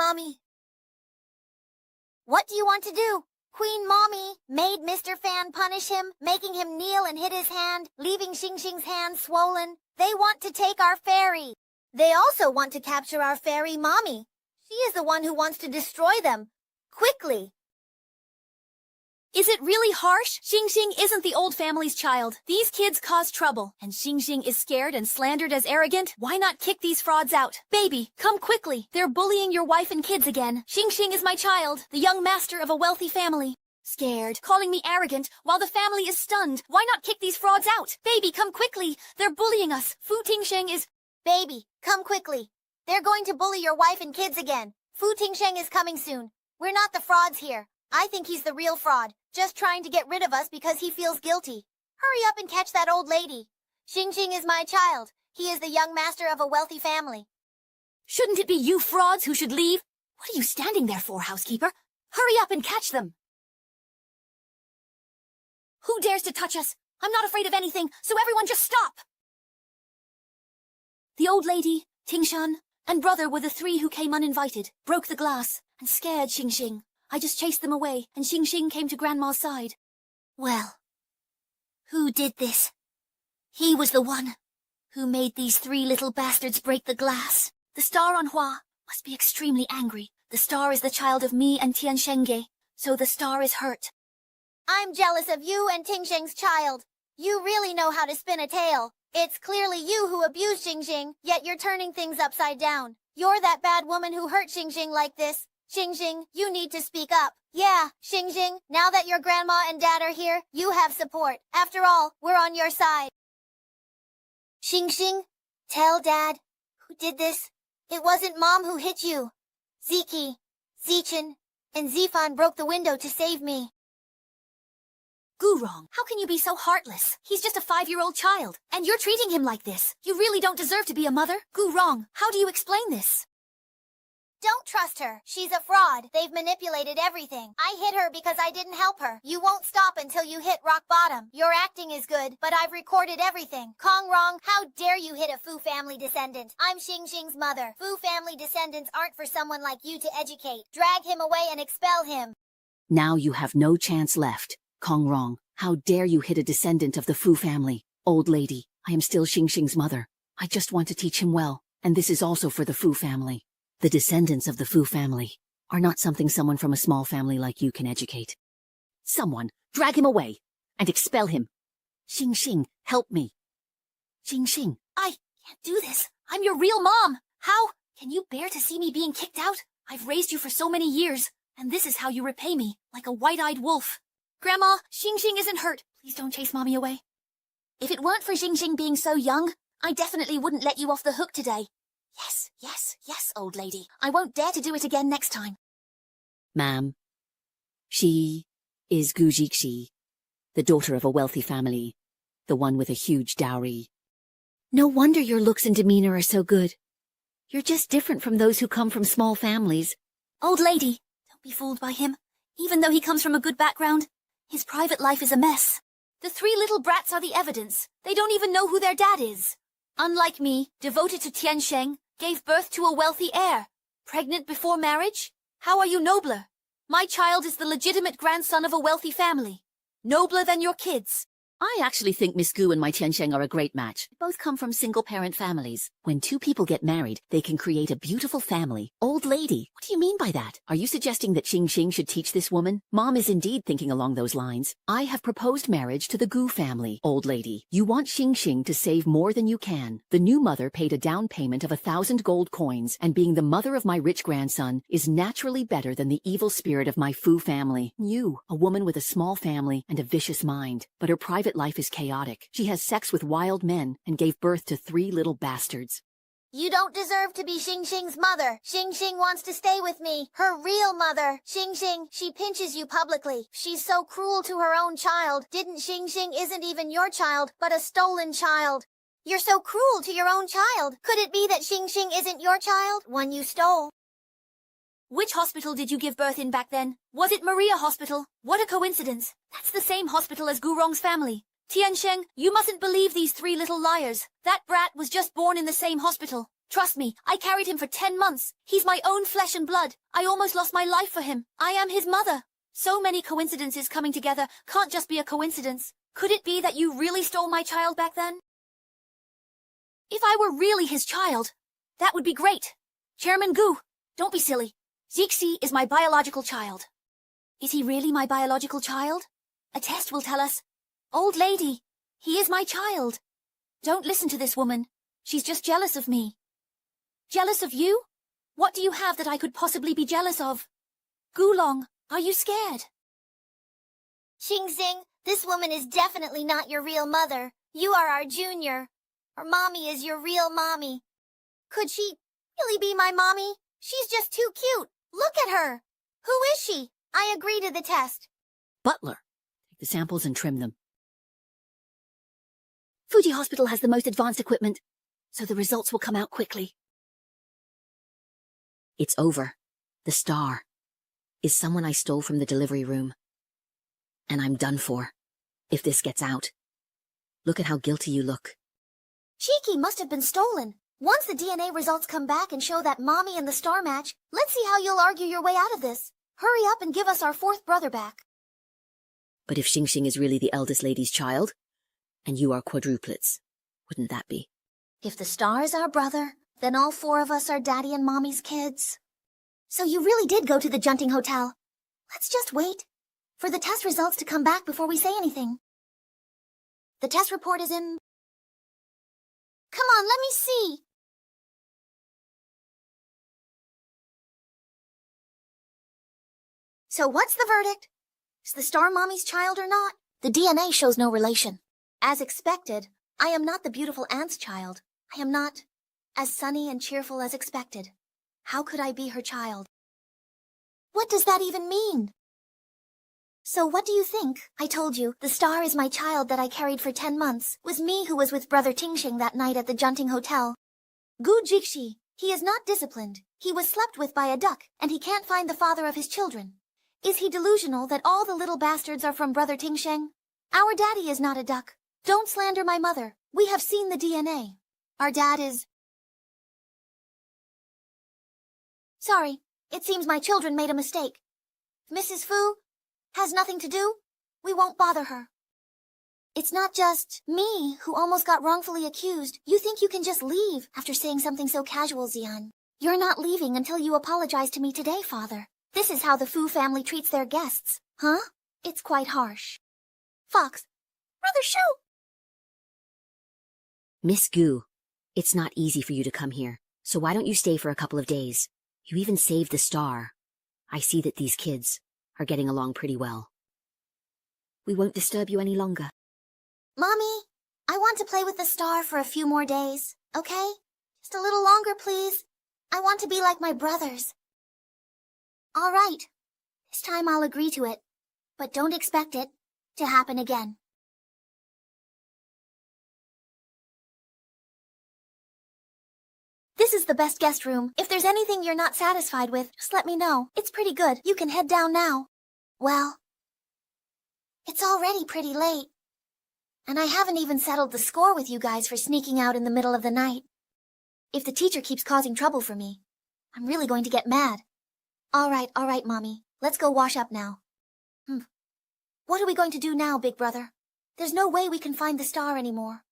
What do you want to do? Queen Mommy made Mr. Fan punish him, making him kneel and hit his hand, leaving Xingxing's hand swollen. They want to take our fairy. They also want to capture our fairy Mommy. She is the one who wants to destroy them. Quickly. Is it really harsh? Xingxing isn't the old family's child. These kids cause trouble, and Xingxing is scared and slandered as arrogant. Why not kick these frauds out? Baby, come quickly. They're bullying your wife and kids again. Xingxing is my child, the young master of a wealthy family. Scared, calling me arrogant, while the family is stunned. Why not kick these frauds out? Baby, come quickly. They're bullying us. Fu Tingsheng is... Baby, come quickly. They're going to bully your wife and kids again. Fu Tingsheng is coming soon. We're not the frauds here. I think he's the real fraud, just trying to get rid of us because he feels guilty. Hurry up and catch that old lady. Xingxing is my child. He is the young master of a wealthy family. Shouldn't it be you frauds who should leave? What are you standing there for, housekeeper? Hurry up and catch them. Who dares to touch us? I'm not afraid of anything, so everyone just stop. The old lady, Tingshan, and brother were the three who came uninvited, broke the glass, and scared Xingxing. I just chased them away, and Xingxing came to Grandma's side. Well, who did this? He was the one who made these three little bastards break the glass. The star on Hua must be extremely angry. The star is the child of me and Tianshenge, so the star is hurt. I'm jealous of you and Tingsheng's child. You really know how to spin a tale. It's clearly you who abused Xingxing, yet you're turning things upside down. You're that bad woman who hurt Xingxing like this. Xingxing, you need to speak up. Yeah, Xingxing, now that your grandma and dad are here, you have support. After all, we're on your side. Xingxing, tell Dad, who did this? It wasn't Mom who hit you. Ziki, Zichin, and Zifan broke the window to save me. Gurong, how can you be so heartless? He's just a 5-year-old child, and you're treating him like this. You really don't deserve to be a mother. Gurong, how do you explain this? Don't trust her. She's a fraud. They've manipulated everything. I hit her because I didn't help her. You won't stop until you hit rock bottom. Your acting is good, but I've recorded everything. Kong Rong, how dare you hit a Fu family descendant? I'm Xingxing's mother. Fu family descendants aren't for someone like you to educate. Drag him away and expel him. Now you have no chance left. Kong Rong, how dare you hit a descendant of the Fu family? Old lady, I am still Xingxing's mother. I just want to teach him well, and this is also for the Fu family. The descendants of the Fu family are not something someone from a small family like you can educate. Someone, drag him away and expel him. Xingxing, help me. Xingxing. I can't do this. I'm your real mom. How can you bear to see me being kicked out? I've raised you for so many years, and this is how you repay me, like a white-eyed wolf. Grandma, Xingxing isn't hurt. Please don't chase Mommy away. If it weren't for Xingxing being so young, I definitely wouldn't let you off the hook today. Yes, old lady. I won't dare to do it again next time. Ma'am, she is Gu Jixi, the daughter of a wealthy family, the one with a huge dowry. No wonder your looks and demeanor are so good. You're just different from those who come from small families. Old lady, don't be fooled by him. Even though he comes from a good background, his private life is a mess. The 3 little brats are the evidence. They don't even know who their dad is. Unlike me, devoted to Tiansheng, gave birth to a wealthy heir. Pregnant before marriage? How are you nobler? My child is the legitimate grandson of a wealthy family. Nobler than your kids. I actually think Miss Gu and my Tiansheng are a great match. Both come from single-parent families. When 2 people get married, they can create a beautiful family. Old lady, what do you mean by that? Are you suggesting that Xingxing should teach this woman? Mom is indeed thinking along those lines. I have proposed marriage to the Gu family. Old lady, you want Xingxing to save more than you can. The new mother paid a down payment of 1,000 gold coins, and being the mother of my rich grandson is naturally better than the evil spirit of my Fu family. You, a woman with a small family and a vicious mind, but her private life is chaotic. She has sex with wild men and gave birth to 3 little bastards. You don't deserve to be Xingxing's mother. Xingxing wants to stay with me. Her real mother. Xingxing, she pinches you publicly. She's so cruel to her own child. Didn't Xingxing isn't even your child, but a stolen child. You're so cruel to your own child. Could it be that Xingxing isn't your child, one you stole? Which hospital did you give birth in back then? Was it Maria Hospital? What a coincidence. That's the same hospital as Gurong's family. Tiansheng, you mustn't believe these three little liars. That brat was just born in the same hospital. Trust me, I carried him for 10 months. He's my own flesh and blood. I almost lost my life for him. I am his mother. So many coincidences coming together can't just be a coincidence. Could it be that you really stole my child back then? If I were really his child, that would be great. Chairman Gu, don't be silly. Zixi is my biological child. Is he really my biological child? A test will tell us. Old lady, he is my child. Don't listen to this woman. She's just jealous of me. Jealous of you? What do you have that I could possibly be jealous of? Gulong, are you scared? Xingxing, this woman is definitely not your real mother. You are our junior. Our mommy is your real mommy. Could she really be my mommy? She's just too cute. Look at her. Who is she? I agree to the test. Butler, take the samples and trim them. Fuji Hospital has the most advanced equipment, so the results will come out quickly. It's over. The star is someone I stole from the delivery room. And I'm done for, if this gets out. Look at how guilty you look. Cheeky must have been stolen. Once the DNA results come back and show that mommy and the star match, let's see how you'll argue your way out of this. Hurry up and give us our fourth brother back. But if Xingxing is really the eldest lady's child, and you are quadruplets, wouldn't that be? If the star is our brother, then all four of us are daddy and mommy's kids. So you really did go to the Junting Hotel. Let's just wait for the test results to come back before we say anything. The test report is in... Come on, let me see. So what's the verdict? Is the star mommy's child or not? The DNA shows no relation. As expected, I am not the beautiful aunt's child. I am not as sunny and cheerful as expected. How could I be her child? What does that even mean? So what do you think? I told you, the star is my child that I carried for 10 months. Was me who was with Brother Tingxing that night at the Junting Hotel. Gu Jixi, he is not disciplined. He was slept with by a duck, and he can't find the father of his children. Is he delusional that all the little bastards are from Brother Tingsheng? Our daddy is not a duck. Don't slander my mother. We have seen the DNA. Our dad is... Sorry, it seems my children made a mistake. Mrs. Fu has nothing to do. We won't bother her. It's not just me who almost got wrongfully accused. You think you can just leave after saying something so casual, Xian. You're not leaving until you apologize to me today, Father. This is how the Fu family treats their guests, huh? It's quite harsh. Fox, Brother Shu! Miss Gu, it's not easy for you to come here, so why don't you stay for a couple of days? You even saved the star. I see that these kids are getting along pretty well. We won't disturb you any longer. Mommy, I want to play with the star for a few more days, okay? Just a little longer, please. I want to be like my brothers. All right. This time I'll agree to it, but don't expect it to happen again. This is the best guest room. If there's anything you're not satisfied with, just let me know. It's pretty good. You can head down now. Well, it's already pretty late. And I haven't even settled the score with you guys for sneaking out in the middle of the night. If the teacher keeps causing trouble for me, I'm really going to get mad. All right, Mommy. Let's go wash up now. What are we going to do now, big brother? There's no way we can find the star anymore.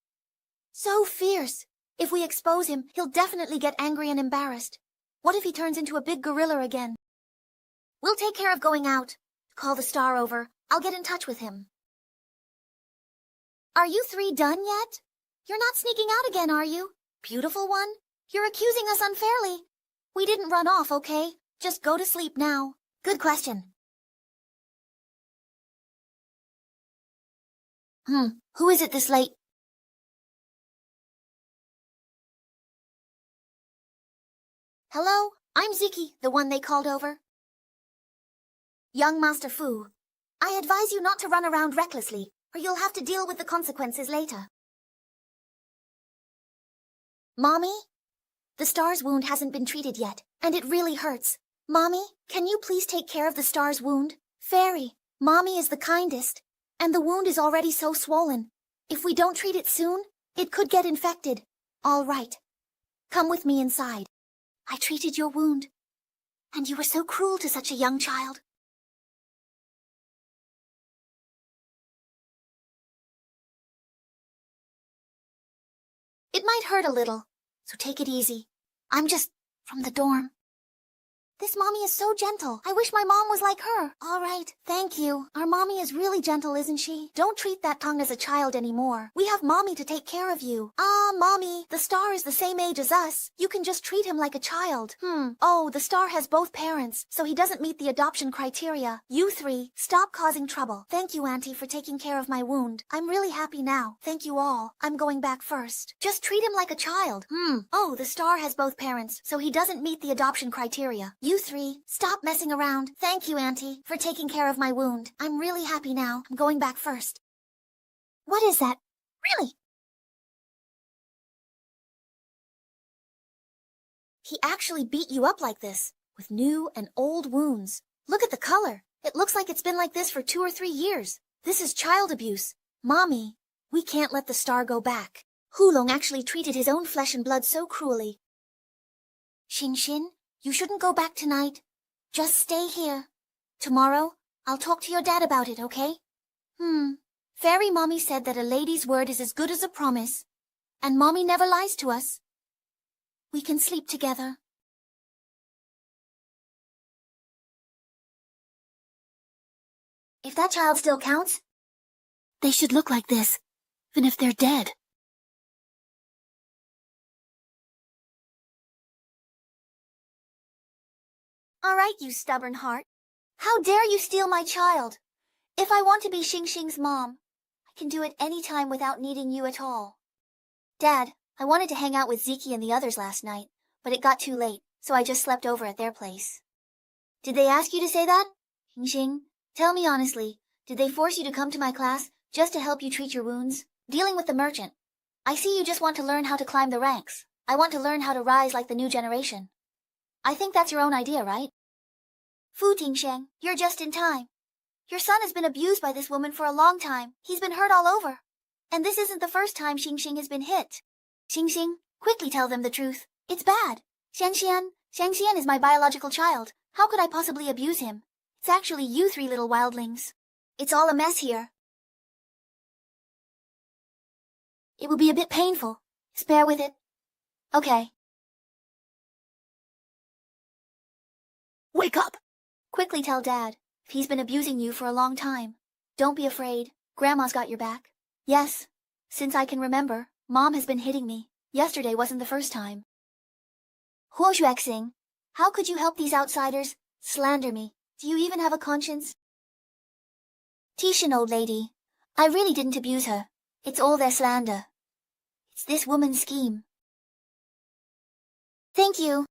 So fierce. If we expose him, he'll definitely get angry and embarrassed. What if he turns into a big gorilla again? We'll take care of going out. Call the star over. I'll get in touch with him. Are you three done yet? You're not sneaking out again, are you? Beautiful one? You're accusing us unfairly. We didn't run off, okay? Just go to sleep now. Good question. Who is it this late? Hello, I'm Ziki, the one they called over. Young Master Fu, I advise you not to run around recklessly, or you'll have to deal with the consequences later. Mommy? The star's wound hasn't been treated yet, and it really hurts. Mommy, can you please take care of the star's wound? Fairy, Mommy is the kindest, and the wound is already so swollen. If we don't treat it soon, it could get infected. All right. Come with me inside. I treated your wound. And you were so cruel to such a young child. It might hurt a little, so take it easy. I'm just from the dorm. This mommy is so gentle. I wish my mom was like her. All right, thank you. Our mommy is really gentle, isn't she? Don't treat that tongue as a child anymore. We have mommy to take care of you. Ah, mommy, the star is the same age as us. You can just treat him like a child. Oh, the star has both parents, so he doesn't meet the adoption criteria. You three, stop causing trouble. Thank you, Auntie, for taking care of my wound. I'm really happy now. Thank you all. I'm going back first. Just treat him like a child. Oh, the star has both parents, so he doesn't meet the adoption criteria. You three, stop messing around. Thank you, Auntie, for taking care of my wound. I'm really happy now. I'm going back first. What is that? Really? He actually beat you up like this, with new and old wounds. Look at the color. It looks like it's been like this for 2 or 3 years. This is child abuse. Mommy, we can't let the star go back. Hulong actually treated his own flesh and blood so cruelly. Xinxin, you shouldn't go back tonight. Just stay here. Tomorrow, I'll talk to your dad about it, okay? Fairy Mommy said that a lady's word is as good as a promise. And Mommy never lies to us. We can sleep together. If that child still counts, they should look like this, even if they're dead. All right, you stubborn heart. How dare you steal my child? If I want to be Xingxing's mom, I can do it any time without needing you at all. Dad, I wanted to hang out with Ziki and the others last night, but it got too late, so I just slept over at their place. Did they ask you to say that? Xingxing, tell me honestly, did they force you to come to my class just to help you treat your wounds? Dealing with the merchant. I see you just want to learn how to climb the ranks. I want to learn how to rise like the new generation. I think that's your own idea, right? Fu Tingsheng, you're just in time. Your son has been abused by this woman for a long time. He's been hurt all over. And this isn't the first time Xingxing has been hit. Xingxing, quickly tell them the truth. It's bad. Shangxian is my biological child. How could I possibly abuse him? It's actually you 3 little wildlings. It's all a mess here. It will be a bit painful. Just bear with it. Okay. Wake up! Quickly tell Dad, if he's been abusing you for a long time. Don't be afraid. Grandma's got your back. Yes. Since I can remember, Mom has been hitting me. Yesterday wasn't the first time. Huo Xuexing, how could you help these outsiders slander me? Do you even have a conscience? Tishan, old lady, I really didn't abuse her. It's all their slander. It's this woman's scheme. Thank you.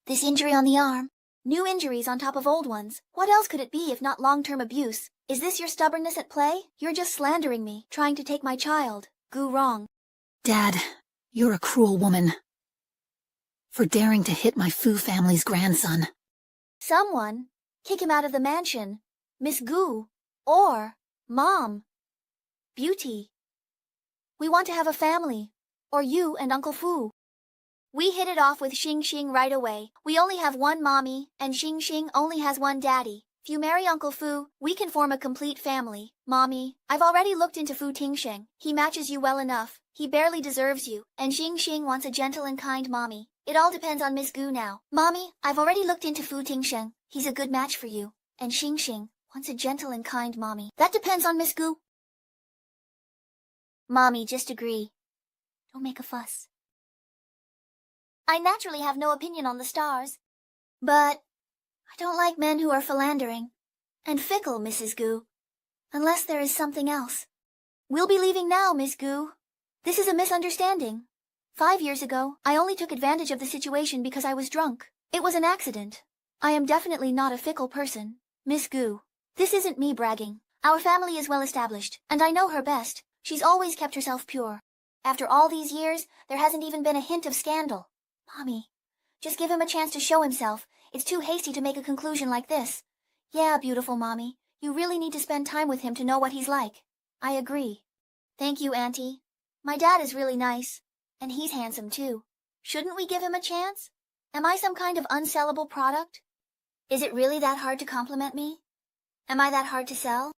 This injury on the arm. New injuries on top of old ones. What else could it be if not long-term abuse? Is this your stubbornness at play? You're just slandering me, trying to take my child. Gu wrong. Dad, you're a cruel woman. For daring to hit my Fu family's grandson. Someone, kick him out of the mansion. Miss Gu. Or, Mom. Beauty. We want to have a family. Or you and Uncle Fu. We hit it off with Xingxing right away. We only have one mommy, and Xingxing only has one daddy. If you marry Uncle Fu, we can form a complete family. Mommy, I've already looked into Fu Tingsheng. He matches you well enough. He barely deserves you, and Xingxing wants a gentle and kind mommy. It all depends on Miss Gu now. Mommy, I've already looked into Fu Tingsheng. He's a good match for you. And Xingxing wants a gentle and kind mommy. That depends on Miss Gu. Mommy, just agree. Don't make a fuss. I naturally have no opinion on the stars. But I don't like men who are philandering and fickle, Mrs. Gu. Unless there is something else. We'll be leaving now, Miss Gu. This is a misunderstanding. 5 years ago, I only took advantage of the situation because I was drunk. It was an accident. I am definitely not a fickle person, Miss Gu. This isn't me bragging. Our family is well established, and I know her best. She's always kept herself pure. After all these years, there hasn't even been a hint of scandal. Mommy, just give him a chance to show himself. It's too hasty to make a conclusion like this. Yeah, beautiful mommy. You really need to spend time with him to know what he's like. I agree. Thank you, Auntie. My dad is really nice. And he's handsome, too. Shouldn't we give him a chance? Am I some kind of unsellable product? Is it really that hard to compliment me? Am I that hard to sell?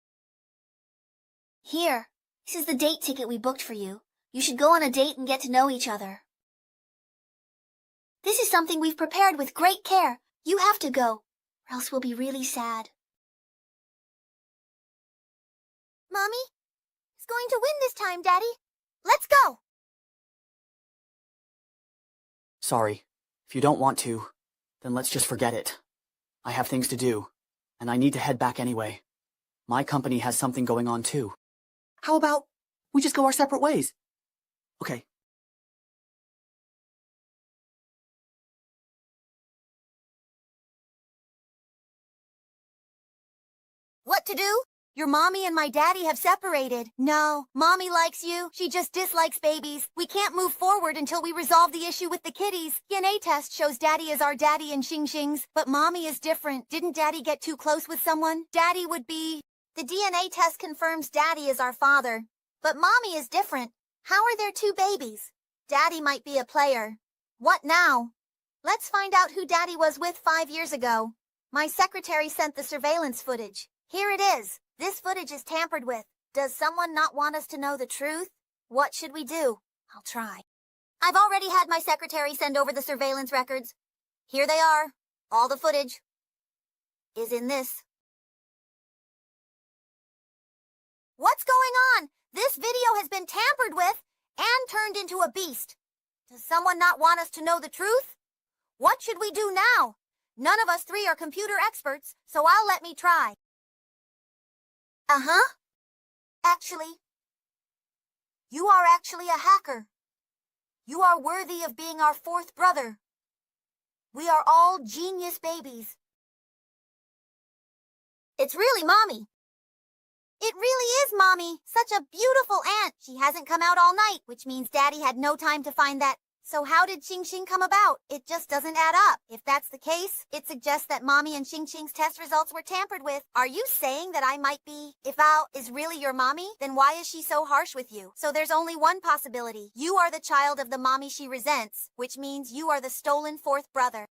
Here. This is the date ticket we booked for you. You should go on a date and get to know each other. This is something we've prepared with great care. You have to go, or else we'll be really sad. Mommy is going to win this time, Daddy. Let's go! Sorry. If you don't want to, then let's just forget it. I have things to do, and I need to head back anyway. My company has something going on too. How about we just go our separate ways? Okay. What to do? Your mommy and my daddy have separated. No, mommy likes you. She just dislikes babies. We can't move forward until we resolve the issue with the kitties. DNA test shows daddy is our daddy and Xing Xing's, but mommy is different. Didn't daddy get too close with someone? Daddy would be... The DNA test confirms daddy is our father, but mommy is different. How are there two babies? Daddy might be a player. What now? Let's find out who daddy was with 5 years ago. My secretary sent the surveillance footage. Here it is. This footage is tampered with. Does someone not want us to know the truth? What should we do? I'll try. I've already had my secretary send over the surveillance records. Here they are. All the footage is in this. What's going on? This video has been tampered with and turned into a beast. Does someone not want us to know the truth? What should we do now? None of us three are computer experts, so I'll let me try. Uh-huh. Actually, you are actually a hacker. You are worthy of being our fourth brother. We are all genius babies. It's really Mommy. It really is Mommy. Such a beautiful aunt. She hasn't come out all night, which means Daddy had no time to find that. So how did Xing Xing come about? It just doesn't add up. If that's the case, it suggests that Mommy and Xing Xing's test results were tampered with. Are you saying that I might be... If Al is really your mommy, then why is she so harsh with you? So there's only one possibility. You are the child of the mommy she resents, which means you are the stolen fourth brother.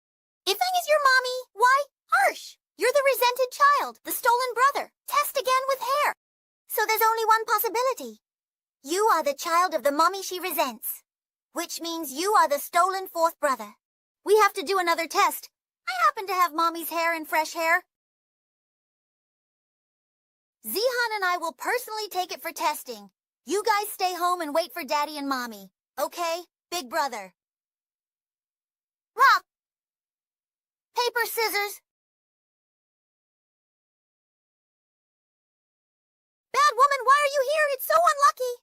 If Eng is your mommy, why harsh? You're the resented child, the stolen brother. Test again with hair. So there's only one possibility. You are the child of the mommy she resents, which means you are the stolen fourth brother. We have to do another test. I happen to have Mommy's hair and fresh hair. Zihan and I will personally take it for testing. You guys stay home and wait for Daddy and Mommy. Okay, big brother? Rock! Paper, scissors! Bad woman, why are you here? It's so unlucky!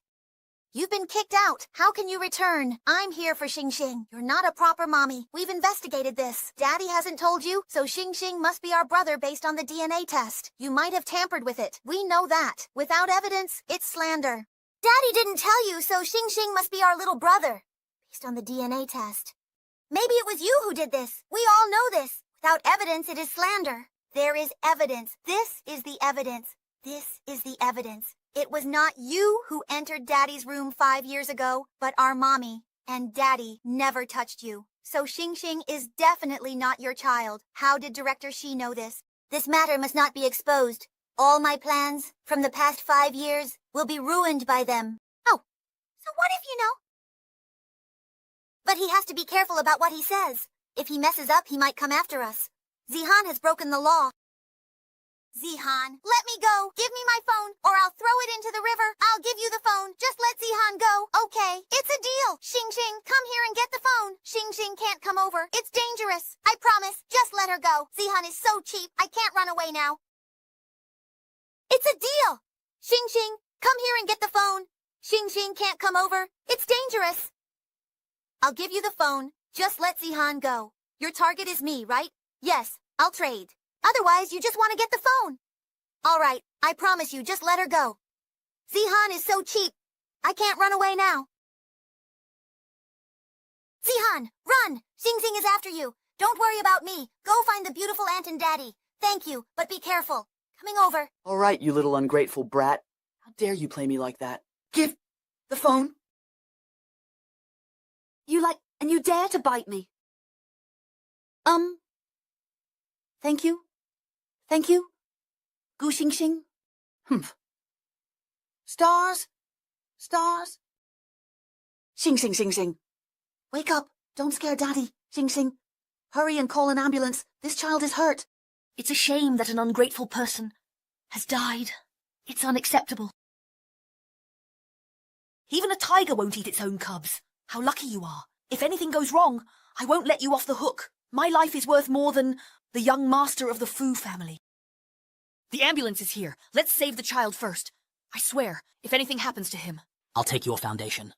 You've been kicked out. How can you return? I'm here for Xing Xing. You're not a proper mommy. We've investigated this. Daddy hasn't told you, so Xing Xing must be our brother based on the DNA test. You might have tampered with it. We know that. Without evidence, it's slander. Daddy didn't tell you, so Xing Xing must be our little brother, based on the DNA test. Maybe it was you who did this. We all know this. Without evidence, it is slander. There is evidence. This is the evidence. This is the evidence. It was not you who entered Daddy's room 5 years ago, but our mommy. And Daddy never touched you. So Xing Xing is definitely not your child. How did Director Shi know this? This matter must not be exposed. All my plans from the past 5 years will be ruined by them. Oh, so what if you know? But he has to be careful about what he says. If he messes up, he might come after us. Zihan has broken the law. Zihan, let me go. Give me my phone, or I'll throw it into the river. I'll give you the phone. Just let Zihan go. Okay, it's a deal. Xing Xing, come here and get the phone. Xing Xing can't come over. It's dangerous. I promise. Just let her go. Zihan is so cheap. I can't run away now. It's a deal. Xing Xing, come here and get the phone. Xing Xing can't come over. It's dangerous. I'll give you the phone. Just let Zihan go. Your target is me, right? Yes, I'll trade. Otherwise, you just want to get the phone. All right, I promise you, just let her go. Zihan is so cheap. I can't run away now. Zihan, run! Xing Xing is after you. Don't worry about me. Go find the beautiful aunt and daddy. Thank you, but be careful. Coming over. All right, you little ungrateful brat. How dare you play me like that? Give the phone. And you dare to bite me. Thank you. Thank you. Gu Xing Xing. Humph. Stars. Stars. Xing Xing Xing Xing. Wake up. Don't scare Daddy. Xing Xing. Hurry and call an ambulance. This child is hurt. It's a shame that an ungrateful person has died. It's unacceptable. Even a tiger won't eat its own cubs. How lucky you are. If anything goes wrong, I won't let you off the hook. My life is worth more than the young master of the Fu family. The ambulance is here. Let's save the child first. I swear, if anything happens to him. I'll take your foundation.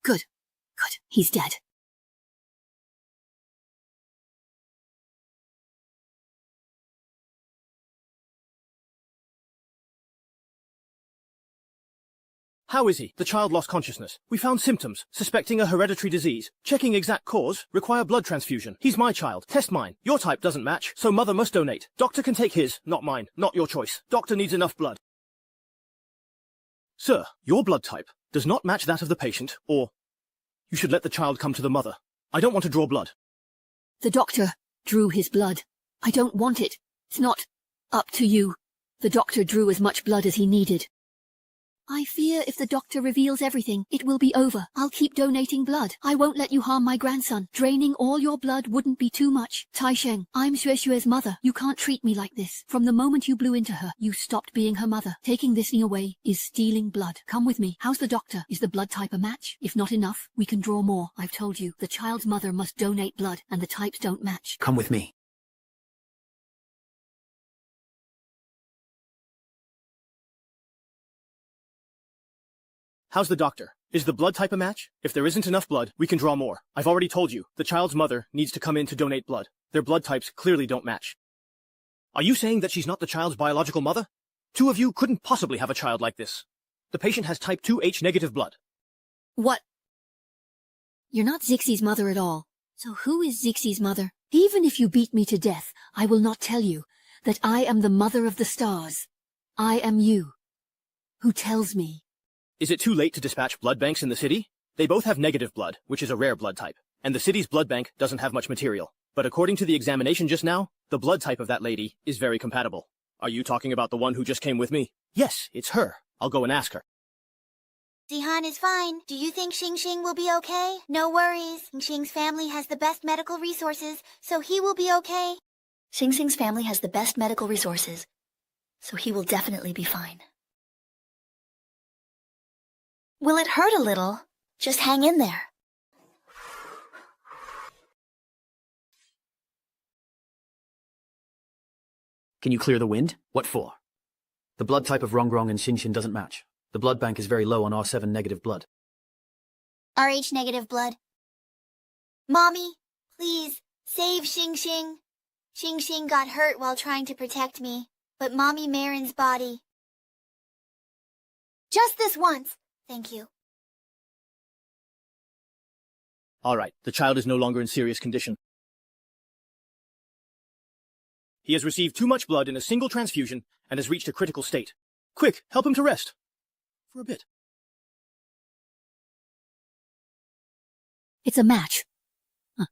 Good. Good. He's dead. How is he? The child lost consciousness. We found symptoms, suspecting a hereditary disease. Checking exact cause, require blood transfusion. He's my child. Test mine. Your type doesn't match, so mother must donate. Doctor can take his, not mine. Not your choice. Doctor needs enough blood. Sir, your blood type does not match that of the patient, or you should let the child come to the mother. I don't want to draw blood. The doctor drew his blood. I don't want it. It's not up to you. The doctor drew as much blood as he needed. I fear if the doctor reveals everything, it will be over. I'll keep donating blood. I won't let you harm my grandson. Draining all your blood wouldn't be too much. Taisheng, I'm Xuexue's mother. You can't treat me like this. From the moment you blew into her, you stopped being her mother. Taking this thing away is stealing blood. Come with me. How's the doctor? Is the blood type a match? If not enough, we can draw more. I've told you, the child's mother must donate blood, and the types don't match. Come with me. How's the doctor? Is the blood type a match? If there isn't enough blood, we can draw more. I've already told you, the child's mother needs to come in to donate blood. Their blood types clearly don't match. Are you saying that she's not the child's biological mother? Two of you couldn't possibly have a child like this. The patient has type 2H negative blood. What? You're not Zixie's mother at all. So who is Zixie's mother? Even if you beat me to death, I will not tell you that I am the mother of the stars. I am you. Who tells me? Is it too late to dispatch blood banks in the city? They both have negative blood, which is a rare blood type, and the city's blood bank doesn't have much material. But according to the examination just now, the blood type of that lady is very compatible. Are you talking about the one who just came with me? Yes, it's her. I'll go and ask her. Zihan is fine. Do you think Xing Xing will be okay? No worries. Xing Xing's family has the best medical resources, so he will be okay. Xing Xing's family has the best medical resources, so he will definitely be fine. Will it hurt a little? Just hang in there. Can you clear the wind? What for? The blood type of Rongrong and Xinxin doesn't match. The blood bank is very low on R7 negative blood. RH negative blood. Mommy, please, save Xing Xing. Xing Xing got hurt while trying to protect me, but Mommy Marin's body. Just this once. Thank you. All right, the child is no longer in serious condition. He has received too much blood in a single transfusion and has reached a critical state. Quick, help him to rest. For a bit. It's a match. Huh.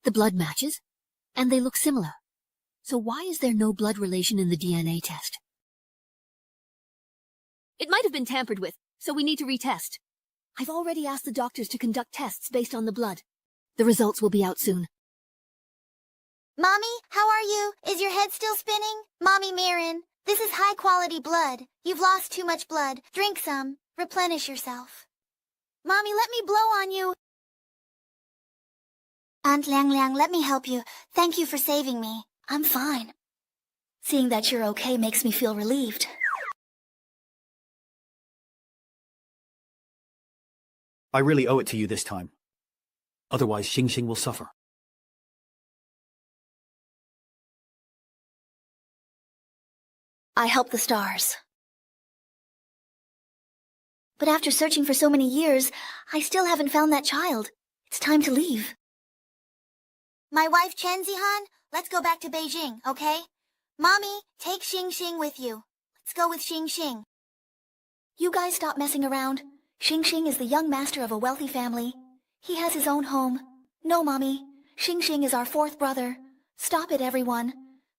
The blood matches, and they look similar. So why is there no blood relation in the DNA test? It might have been tampered with, so we need to retest. I've already asked the doctors to conduct tests based on the blood. The results will be out soon. Mommy, how are you? Is your head still spinning? Mommy Marin, this is high-quality blood. You've lost too much blood. Drink some. Replenish yourself. Mommy, let me blow on you. Aunt Liang Liang, let me help you. Thank you for saving me. I'm fine. Seeing that you're okay makes me feel relieved. I really owe it to you this time. Otherwise, Xing Xing will suffer. I help the stars. But after searching for so many years, I still haven't found that child. It's time to leave. My wife Chen Zihan, let's go back to Beijing, okay? Mommy, take Xing Xing with you. Let's go with Xing Xing. You guys stop messing around. Xing Xing is the young master of a wealthy family. He has his own home. No, Mommy. Xing Xing is our fourth brother. Stop it, everyone.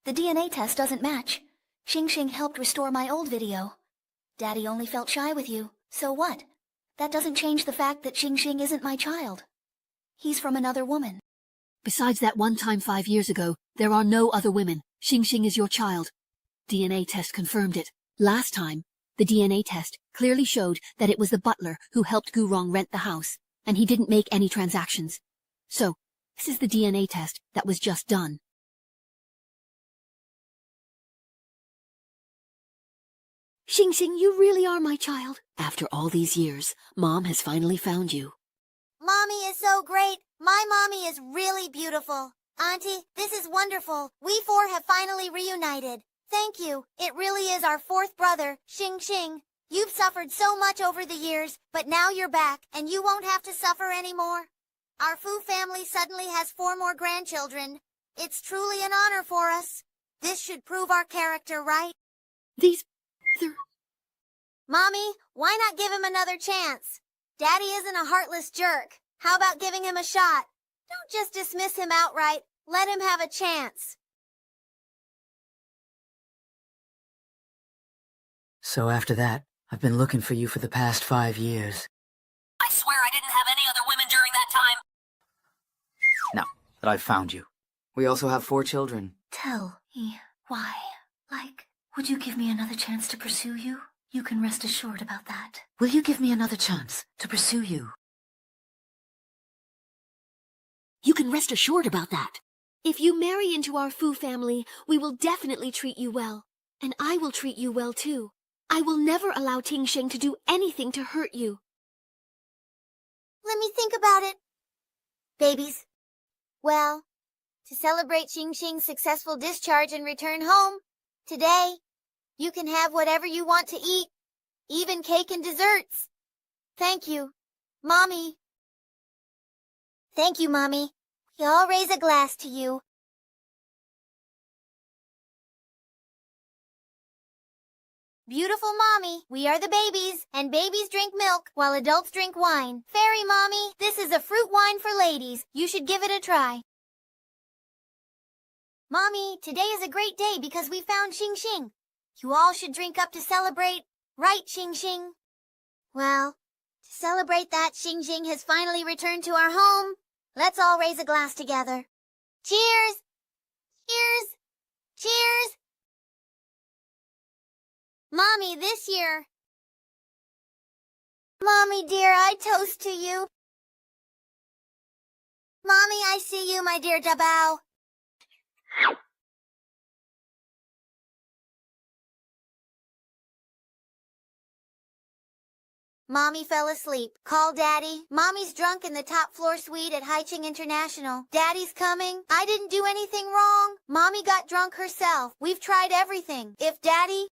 The DNA test doesn't match. Xing Xing helped restore my old video. Daddy only felt shy with you. So what? That doesn't change the fact that Xing Xing isn't my child. He's from another woman. Besides that one time 5 years ago, there are no other women. Xing Xing is your child. DNA test confirmed it. Last time, the DNA test clearly showed that it was the butler who helped Gu Rong rent the house, and he didn't make any transactions. So, this is the DNA test that was just done. Xing Xing, you really are my child. After all these years, Mom has finally found you. Mommy is so great. My mommy is really beautiful. Auntie, this is wonderful. We four have finally reunited. Thank you. It really is our fourth brother, Xing Xing. You've suffered so much over the years, but now you're back, and you won't have to suffer anymore. Our Fu family suddenly has 4 more grandchildren. It's truly an honor for us. This should prove our character, right? These... Mommy, why not give him another chance? Daddy isn't a heartless jerk. How about giving him a shot? Don't just dismiss him outright. Let him have a chance. So after that, I've been looking for you for the past 5 years. I swear I didn't have any other women during that time. Now that I've found you. We also have 4 children. Tell me why. Like, would you give me another chance to pursue you? You can rest assured about that. Will you give me another chance to pursue you? You can rest assured about that. If you marry into our Fu family, we will definitely treat you well. And I will treat you well too. I will never allow Ting Sheng to do anything to hurt you. Let me think about it. Babies. Well, to celebrate Xing Xing's successful discharge and return home, today, you can have whatever you want to eat, even cake and desserts. Thank you, Mommy. Thank you, Mommy. We all raise a glass to you. Beautiful Mommy, we are the babies, and babies drink milk while adults drink wine. Fairy Mommy, this is a fruit wine for ladies. You should give it a try. Mommy, today is a great day because we found Xing Xing. You all should drink up to celebrate, right, Xing Xing? Well, to celebrate that Xing Xing has finally returned to our home, let's all raise a glass together. Cheers! Cheers! Cheers! Mommy, this year. Mommy, dear, I toast to you. Mommy, I see you, my dear Dabao. Mommy fell asleep. Call Daddy. Mommy's drunk in the top floor suite at Haiching International. Daddy's coming. I didn't do anything wrong. Mommy got drunk herself. We've tried everything. If Daddy...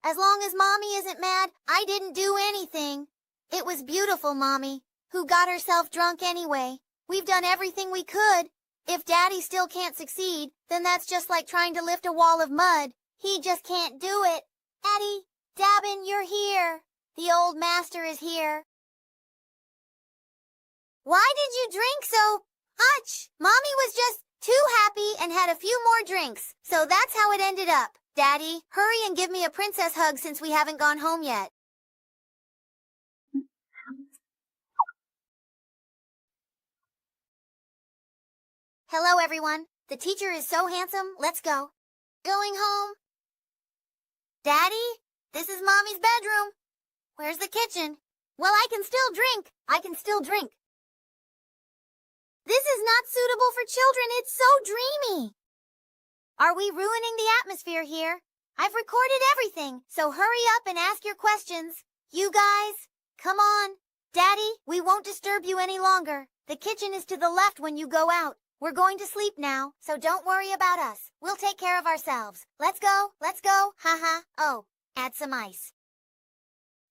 As long as Mommy isn't mad, I didn't do anything. It was beautiful, Mommy, who got herself drunk anyway. We've done everything we could. If Daddy still can't succeed, then that's just like trying to lift a wall of mud. He just can't do it. Daddy, Dabin, you're here. The old master is here. Why did you drink so much? Mommy was just too happy and had a few more drinks, so that's how it ended up. Daddy, hurry and give me a princess hug since we haven't gone home yet. Hello, everyone. The teacher is so handsome. Let's go. Going home. Daddy, this is Mommy's bedroom. Where's the kitchen? Well, I can still drink. I can still drink. This is not suitable for children. It's so dreamy. Are we ruining the atmosphere here? I've recorded everything, so hurry up and ask your questions. You guys, come on. Daddy, we won't disturb you any longer. The kitchen is to the left when you go out. We're going to sleep now, so don't worry about us. We'll take care of ourselves. Let's go, let's go. Haha. Oh, add some ice.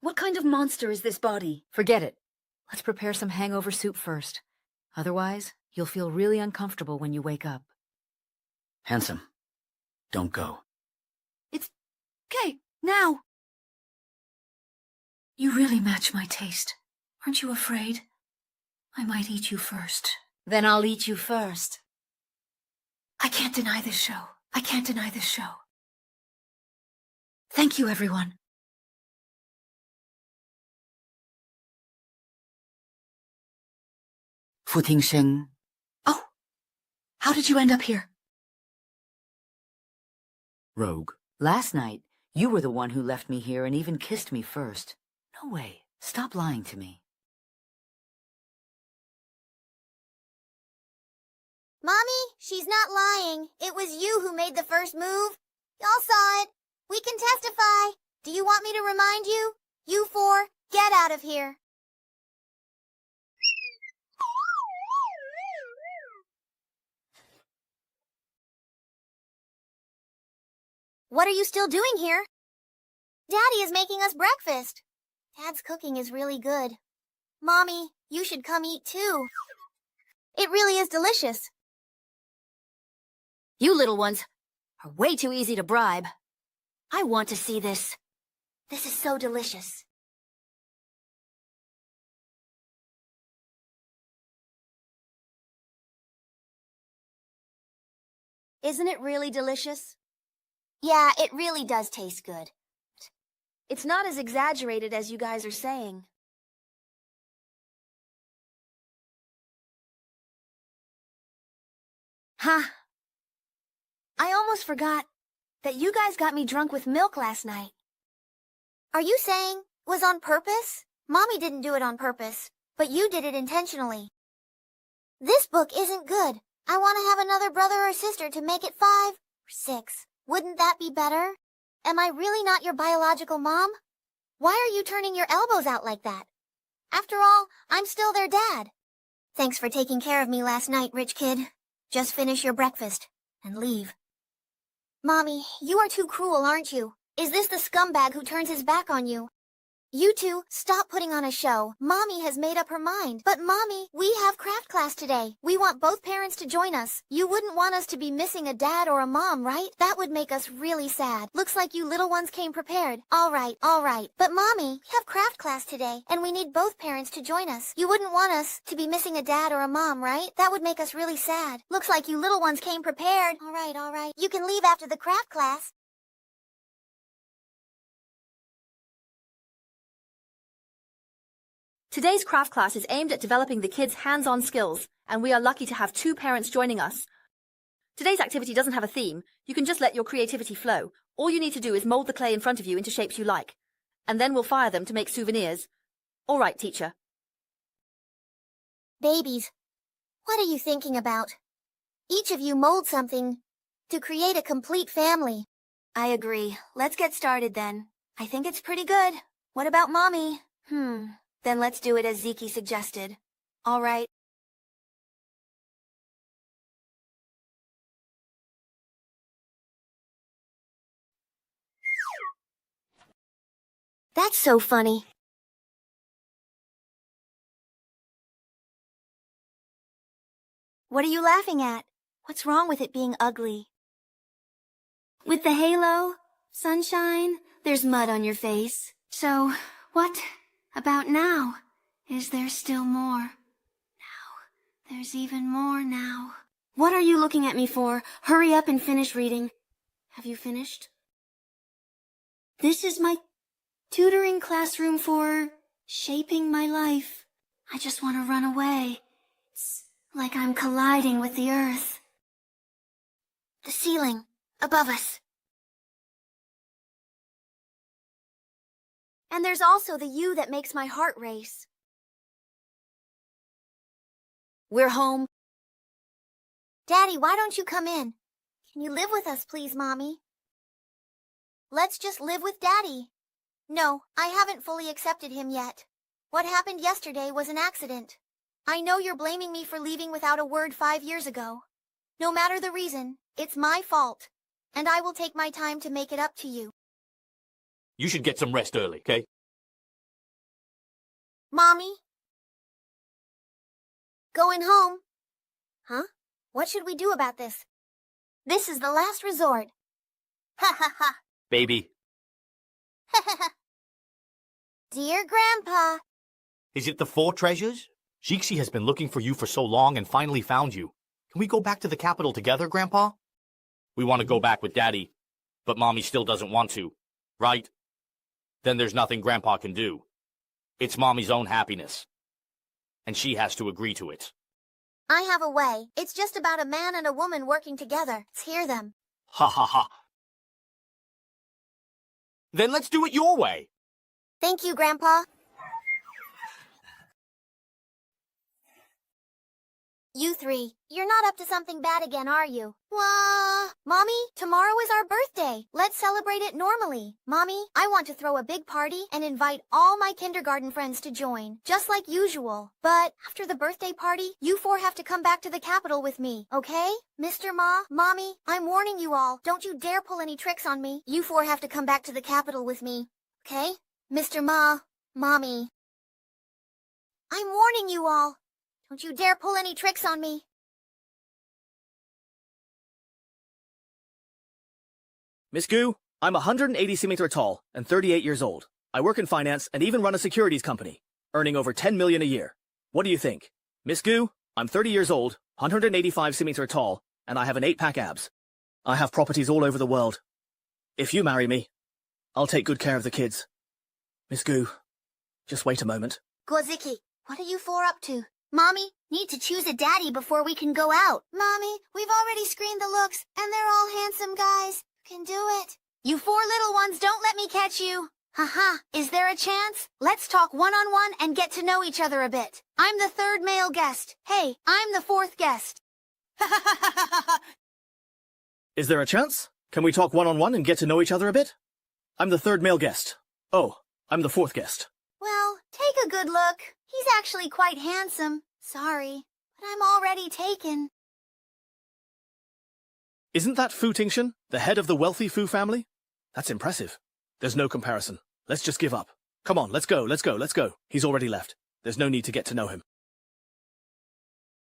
What kind of monster is this body? Forget it. Let's prepare some hangover soup first. Otherwise, you'll feel really uncomfortable when you wake up. Handsome, don't go. It's okay, now. You really match my taste. Aren't you afraid? I might eat you first. Then I'll eat you first. I can't deny this show. I can't deny this show. Thank you, everyone. Fu Tingsheng. Oh, how did you end up here? Rogue. Last night, you were the one who left me here and even kissed me first. No way. Stop lying to me. Mommy, she's not lying. It was you who made the first move. Y'all saw it. We can testify. Do you want me to remind you? You four, get out of here. What are you still doing here? Daddy is making us breakfast. Dad's cooking is really good. Mommy, you should come eat too. It really is delicious. You little ones are way too easy to bribe. I want to see this. This is so delicious. Isn't it really delicious? Yeah, it really does taste good. It's not as exaggerated as you guys are saying. Huh. I almost forgot that you guys got me drunk with milk last night. Are you saying it was on purpose? Mommy didn't do it on purpose, but you did it intentionally. This book isn't good. I want to have another brother or sister to make it 5 or 6. Wouldn't that be better? Am I really not your biological mom? Why are you turning your elbows out like that? After all, I'm still their dad. Thanks for taking care of me last night, rich kid. Just finish your breakfast and leave. Mommy, you are too cruel, aren't you? Is this the scumbag who turns his back on you? You two, stop putting on a show. Mommy has made up her mind. But Mommy, we have craft class today. We want both parents to join us. You wouldn't want us to be missing a dad or a mom, right? That would make us really sad. Looks like you little ones came prepared. All right. But Mommy, we have craft class today, and we need both parents to join us. You wouldn't want us to be missing a dad or a mom, right? That would make us really sad. Looks like you little ones came prepared. All right. You can leave after the craft class. Today's craft class is aimed at developing the kids' hands-on skills, and we are lucky to have 2 parents joining us. Today's activity doesn't have a theme. You can just let your creativity flow. All you need to do is mold the clay in front of you into shapes you like, and then we'll fire them to make souvenirs. All right, teacher. Babies, what are you thinking about? Each of you mold something to create a complete family. I agree. Let's get started then. I think it's pretty good. What about Mommy? Then let's do it as Ziki suggested. All right. That's so funny. What are you laughing at? What's wrong with it being ugly? With the halo, sunshine, there's mud on your face. So, what about now? Is there still more? Now, there's even more now. What are you looking at me for? Hurry up and finish reading. Have you finished? This is my tutoring classroom for shaping my life. I just want to run away. It's like I'm colliding with the earth. The ceiling, above us. And there's also the you that makes my heart race. We're home. Daddy, why don't you come in? Can you live with us, please, Mommy? Let's just live with Daddy. No, I haven't fully accepted him yet. What happened yesterday was an accident. I know you're blaming me for leaving without a word 5 years ago. No matter the reason, it's my fault. And I will take my time to make it up to you. You should get some rest early, okay? Mommy? Going home. Huh? What should we do about this? This is the last resort. Ha ha ha. Baby, Dear Grandpa. is it the 4 treasures? Jixi has been looking for you for so long and finally found you. Can we go back to the capital together, Grandpa? We want to go back with Daddy, but Mommy still doesn't want to, right? Then there's nothing Grandpa can do. It's Mommy's own happiness, and she has to agree to it. I have a way. It's just about a man and a woman working together. Let's hear them. Ha ha ha. Then let's do it your way. Thank you, Grandpa. You 3, you're not up to something bad again, are you? Mommy, tomorrow is our birthday. Let's celebrate it normally. Mommy, I want to throw a big party and invite all my kindergarten friends to join, just like usual. But after the birthday party, you 4 have to come back to the capital with me, okay? Mr. Ma, Mommy, I'm warning you all. Don't you dare pull any tricks on me. You 4 have to come back to the capital with me, okay? Mr. Ma, Mommy. I'm warning you all. Don't you dare pull any tricks on me. Miss Gu, I'm 180 cm tall and 38 years old. I work in finance and even run a securities company, earning over 10 million a year. What do you think? Miss Gu, I'm 30 years old, 185 cm tall, and I have an 8-pack abs. I have properties all over the world. If you marry me, I'll take good care of the kids. Miss Gu, just wait a moment. Gwaziki, what are you 4 up to? Mommy, need to choose a daddy before we can go out. Mommy, we've already screened the looks, and they're all handsome guys. You can do it. You 4 little ones, don't let me catch you. Haha, is there a chance? Let's talk one-on-one and get to know each other a bit. I'm the 3rd male guest. Hey, I'm the 4th guest. Is there a chance? Can we talk one-on-one and get to know each other a bit? I'm the 3rd male guest. Oh, I'm the 4th guest. Well, take a good look. He's actually quite handsome. Sorry, but I'm already taken. Isn't that Fu Tingshan, the head of the wealthy Fu family? That's impressive. There's no comparison. Let's just give up. Come on, let's go, let's go, let's go. He's already left. There's no need to get to know him.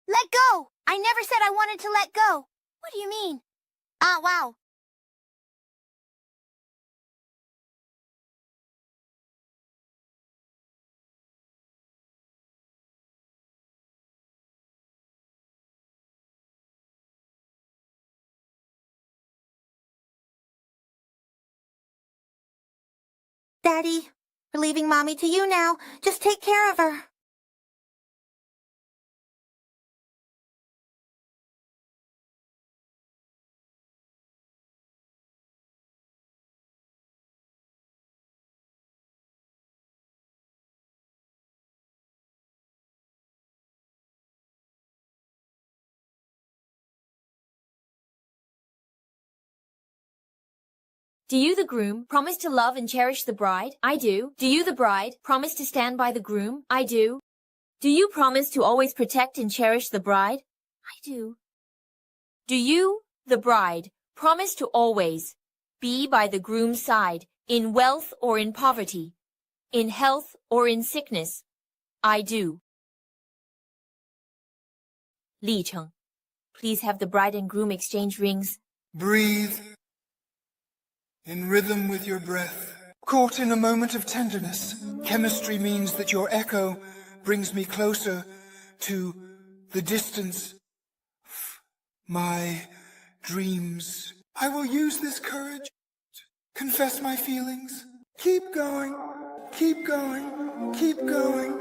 Let go! I never said I wanted to let go. What do you mean? Ah, wow. Daddy, we're leaving Mommy to you now. Just take care of her. Do you, the groom, promise to love and cherish the bride? I do. Do you, the bride, promise to stand by the groom? I do. Do you promise to always protect and cherish the bride? I do. Do you, the bride, promise to always be by the groom's side, in wealth or in poverty, in health or in sickness? I do. 立成, please have the bride and groom exchange rings. Breathe. In rhythm with your breath, caught in a moment of tenderness. Chemistry means that your echo brings me closer to the distance of my dreams. I will use this courage to confess my feelings. Keep going, keep going, keep going.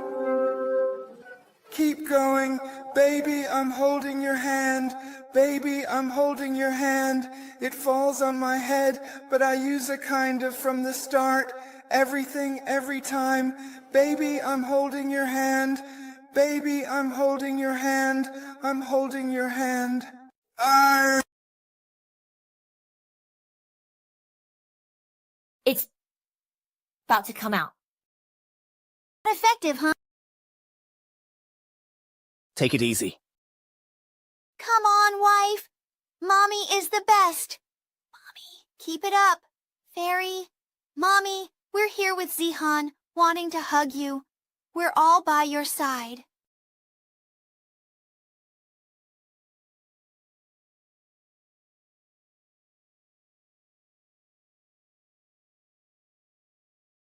Keep going, baby, I'm holding your hand. Baby, I'm holding your hand. It falls on my head, but I use a kind of from the start. Everything, every time. Baby, I'm holding your hand. Baby, I'm holding your hand. I'm holding your hand. It's about to come out. Effective, huh? Take it easy. Come on, wife. Mommy is the best. Mommy, keep it up. Fairy. Mommy, we're here with Zihan, wanting to hug you. We're all by your side.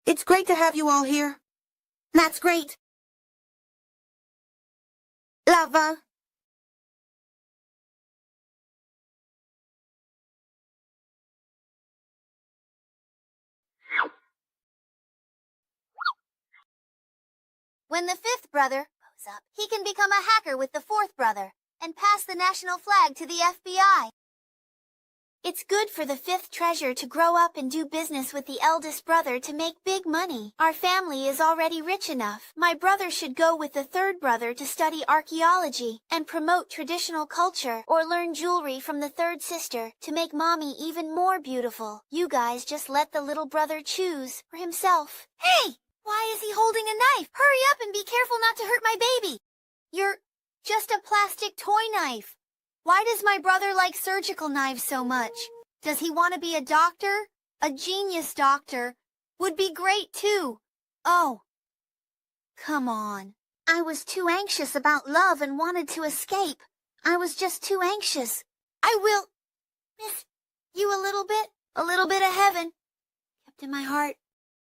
It's great to have you all here. That's great. Lava. When the fifth brother grows up, he can become a hacker with the fourth brother and pass the national flag to the FBI. It's good for the fifth treasure to grow up and do business with the eldest brother to make big money. Our family is already rich enough. My brother should go with the third brother to study archaeology and promote traditional culture, or learn jewelry from the third sister to make mommy even more beautiful. You guys just let the little brother choose for himself. Hey! Why is he holding a knife? Hurry up and be careful not to hurt my baby. You're just a plastic toy knife. Why does my brother like surgical knives so much? Does he want to be a doctor? A genius doctor would be great too. Oh, come on. I was too anxious about love and wanted to escape. I was just too anxious. I will miss you a little bit of heaven kept in my heart.